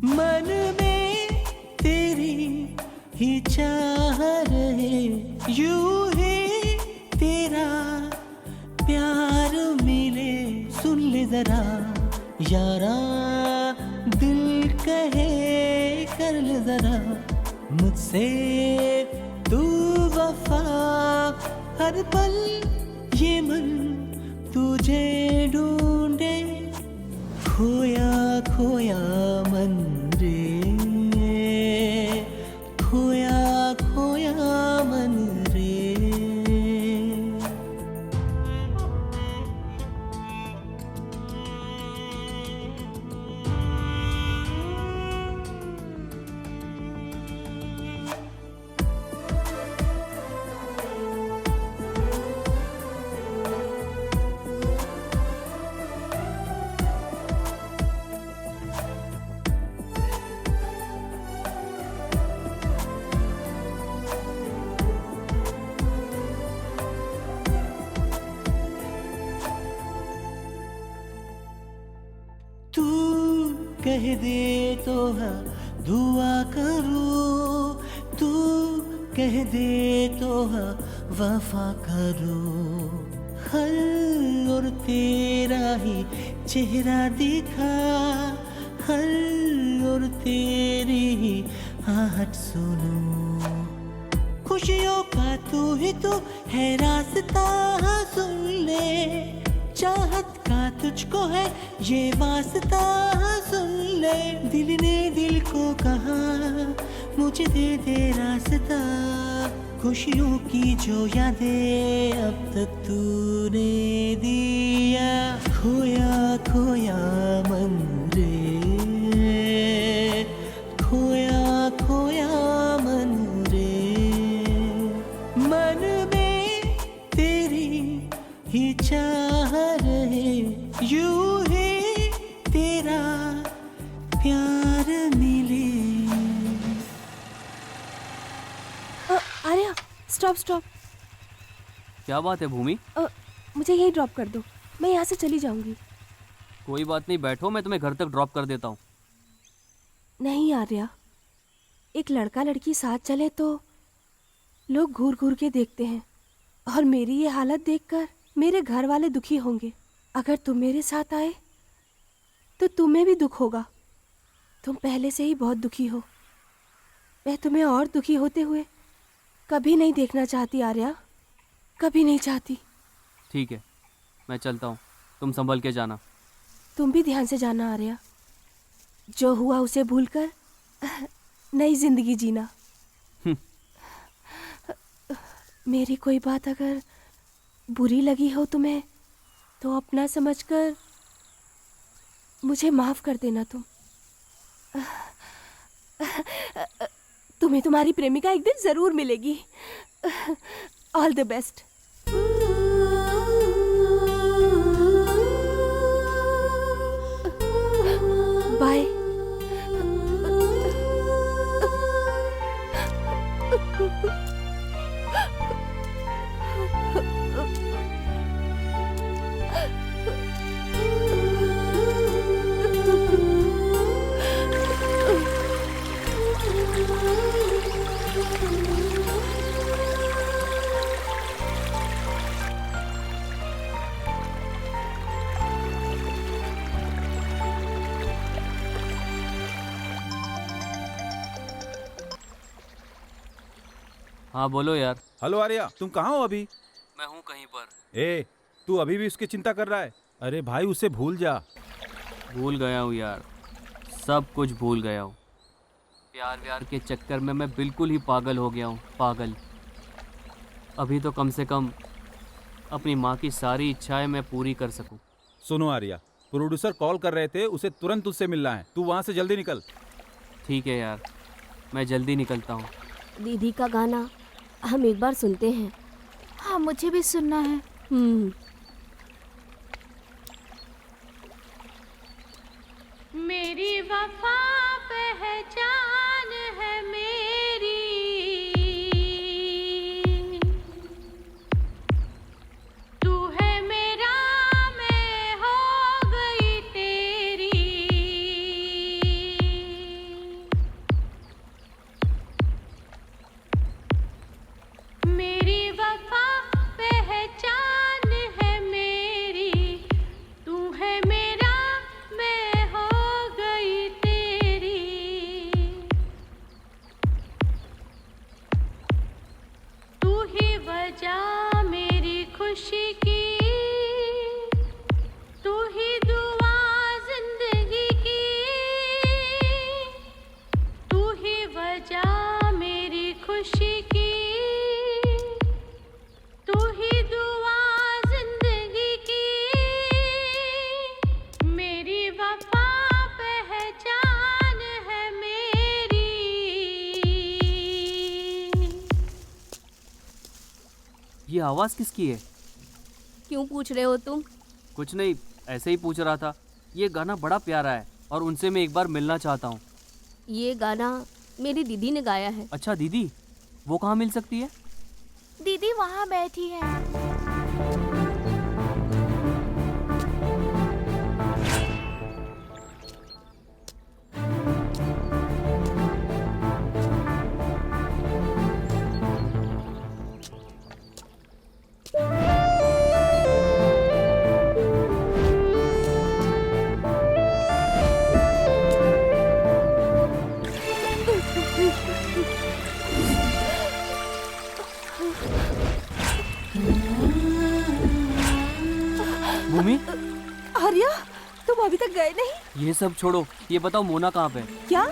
मन में तेरी ही चाह रहे, यूं ही तेरा प्यार मिले। सुन ले जरा यारा, दिल कहे कर ले जरा मुझसे तू वफा। हर पल ये मन तुझे ढूंढे, खोया खोया मन रे, खोया खोया मन रे। तू कह दे तो हाँ दुआ करो, तू कह दे तो हाँ वफा करो। हर और तेरा ही चेहरा दिखा, हर और तेरी ही आहट सुनो। खुशियों का तू ही तो है रास्ता, सुन ले। चाहत का तुझको है ये वास्ता, सुन ले। दिल ने दिल को कहा मुझे दे दे रास्ता। खुशियों की जो यादें अब तक तूने दिया, खोया खोया मन रे, खोया खोया मन रे। मन में तेरी ही चाह रहे, यूं ही तेरा प्यार मिले। Arya stop stop. क्या बात है भूमि? मुझे यहीं ड्रॉप कर दो, मैं यहाँ से चली जाऊंगी। कोई बात नहीं, बैठो, मैं तुम्हें घर तक ड्रॉप कर देता हूँ। नहीं आर्या, एक लड़का लड़की साथ चले तो लोग घूर घूर के देखते हैं और मेरी ये हालत देखकर मेरे घर वाले दुखी होंगे। अगर तुम मेरे साथ आए तो तुम्हें भी दुख होगा। तुम पहले से ही बहुत दुखी हो। मैं तुम्हें और दुखी होते हुए कभी नहीं देखना चाहती आर्या, कभी नहीं चाहती। ठीक है, मैं चलता हूँ, तुम संभल के जाना। तुम भी ध्यान से जाना आर्या। जो हुआ उसे भूलकर नई जिंदगी जीना। मेरी कोई बात अगर बुरी लगी हो तुम्हें तो अपना समझकर मुझे माफ कर देना। तुम्हें तुम्हारी प्रेमिका एक दिन जरूर मिलेगी। All the best. बाय। हाँ बोलो यार। हेलो आर्या, तुम कहाँ हो अभी? मैं हूँ कहीं पर। ए, तू अभी भी उसकी चिंता कर रहा है? अरे भाई, उसे भूल जा। भूल गया हूँ यार, सब कुछ भूल गया हूँ। प्यार व्यार के चक्कर में मैं बिल्कुल ही पागल हो गया हूँ, पागल। अभी तो कम से कम अपनी माँ की सारी इच्छाएं मैं पूरी कर सकूँ। सुनो आर्या, प्रोड्यूसर कॉल कर रहे थे, उसे तुरंत उससे मिलना है। तू वहाँ से जल्दी निकल। ठीक है यार, मैं जल्दी निकलता हूँ। दीदी का गाना हम एक बार सुनते हैं। हाँ, मुझे भी सुनना है। मेरी वफा पहचान है मेरी, तू है मेरा, मैं हो गई तेरी। मेरी वफा पहचान है मेरी, तू है मेरा, मैं हो गई तेरी। तू ही वजह मेरी खुशी की, तू ही दुआ जिंदगी की, तू ही वजह मेरी खुशी की, तू ही दुआ जिंदगी की। मेरी वफा पहचान है मेरी। ये आवाज़ किसकी है? क्यों पूछ रहे हो तुम? कुछ नहीं, ऐसे ही पूछ रहा था। ये गाना बड़ा प्यारा है और उनसे मैं एक बार मिलना चाहता हूँ। ये गाना मेरी दीदी ने गाया है। अच्छा दीदी, वो कहाँ मिल सकती है? दीदी वहाँ बैठी है। भूमि, आर्या, तुम अभी तक गए नहीं? ये सब छोड़ो, ये बताओ मोना कहाँ पे? क्या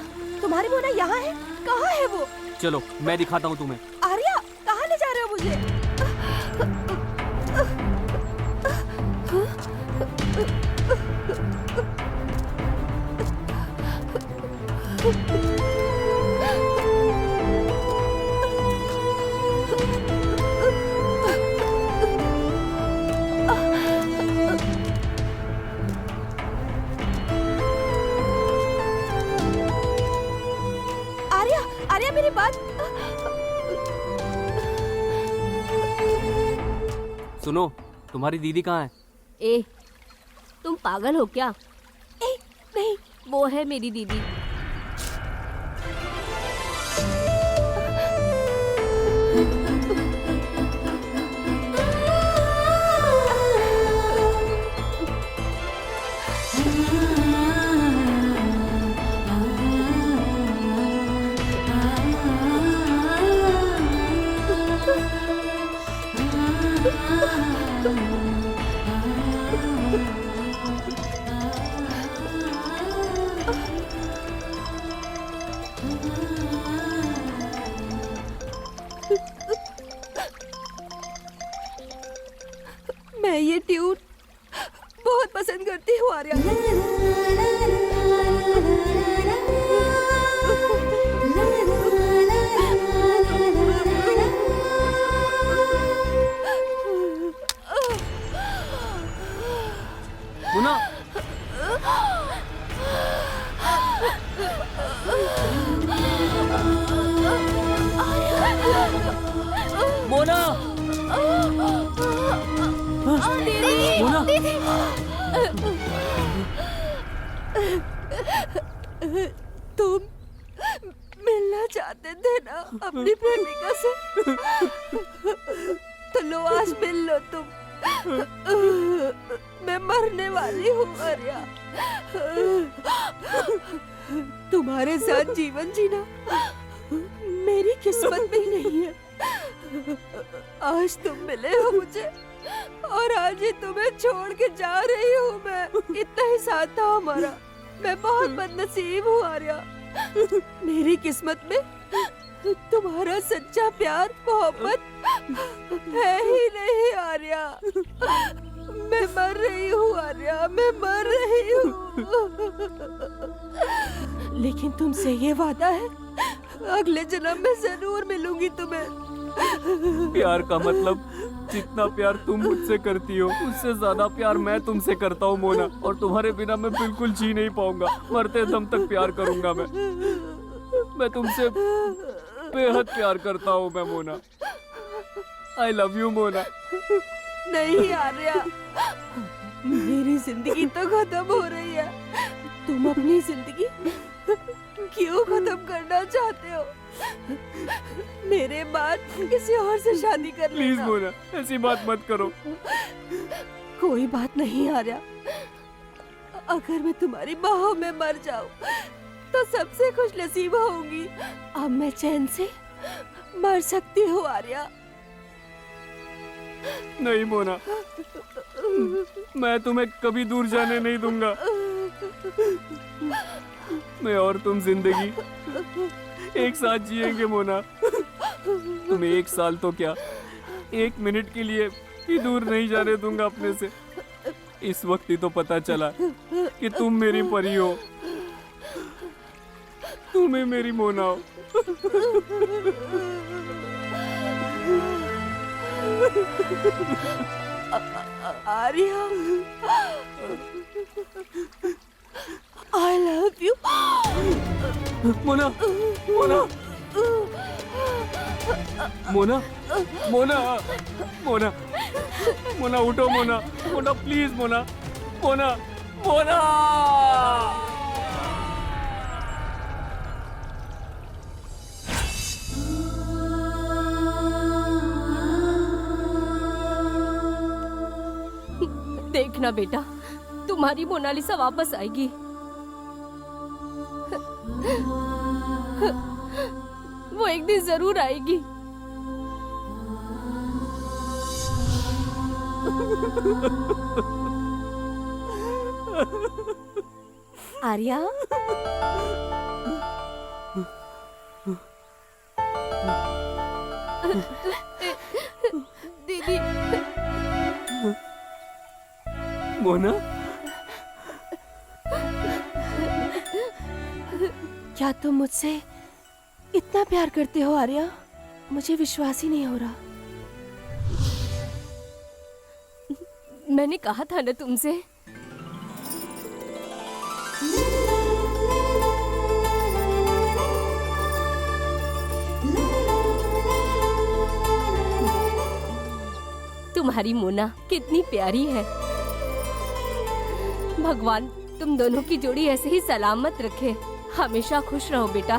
तुम्हारी मोना यहाँ है? कहाँ है वो? चलो मैं दिखाता हूँ तुम्हें। आर्या, कहाँ ले जा रहे हो मुझे? आर्या, आर्या मेरी बात सुनो, तुम्हारी दीदी कहाँ है? ए, तुम पागल हो क्या? नहीं, वो है मेरी दीदी। करती हूँ आर्या। मोना, मोना, मोना, तुम मिलना चाहते थे ना अपनी प्रेमिका से, तो लो आज मिल लो तुम। मैं मरने वाली हूँ आर्या। तुम्हारे साथ जीवन जीना मेरी किस्मत में ही नहीं है। आज तुम मिले हो मुझे और आज ही तुम्हें छोड़ के जा रही हूँ मैं। इतना ही साथ था हमारा। मैं बहुत बदनसीब हूँ आर्या। मेरी किस्मत में तुम्हारा सच्चा प्यार मोहब्बत है ही नहीं आर्या। मैं मर रही हूँ आर्या, मैं मर रही हूँ। लेकिन तुमसे ये वादा है, अगले जन्म में जरूर मिलूंगी तुम्हें। प्यार का मतलब जितना प्यार तुम मुझसे करती हो उससे ज्यादा प्यार मैं तुमसे करता हूँ मोना, और तुम्हारे बिना मैं बिल्कुल जी नहीं पाऊंगा। मरते दम तक प्यार करूंगा मैं तुमसे बेहद प्यार करता हूँ मैं मोना। आई लव यू मोना। नहीं आर्या, मेरी जिंदगी तो खत्म हो रही है। तुम अपनी जिंदगी क्यों खत्म करना चाहते हो? मेरे बाद किसी और से शादी कर लेना। प्लीज मोना, ऐसी बात मत करो। कोई बात नहीं आर्या, अगर मैं तुम्हारी बाहों में मर जाऊं तो सबसे खुश नसीब होंगी। अब मैं चैन से मर सकती हूँ आर्या। नहीं मोना, मैं तुम्हें कभी दूर जाने नहीं दूंगा। मैं और तुम जिंदगी एक साथ जिएंगे मोना। तुम्हें 1 साल तो क्या, 1 मिनट के लिए ही दूर नहीं जाने दूंगा अपने से। इस वक्त ही तो पता चला कि तुम मेरी परी हो, तुम्हें मेरी मोना हो। Arya, I love you. Mona, Mona, Mona, Mona, Mona, Mona उठो मोना, मोना प्लीज मोना, मोना, मोना। देखना बेटा, तुम्हारी मोनालिसा वापस आएगी। वो एक दिन जरूर आएगी। आर्या, दीदी। मोना, क्या तुम मुझसे इतना प्यार करते हो आर्या? मुझे विश्वास ही नहीं हो रहा। मैंने कहा था ना तुमसे। तुम्हारी मोना कितनी प्यारी है। भगवान तुम दोनों की जोड़ी ऐसे ही सलामत रखे। हमेशा खुश रहो बेटा।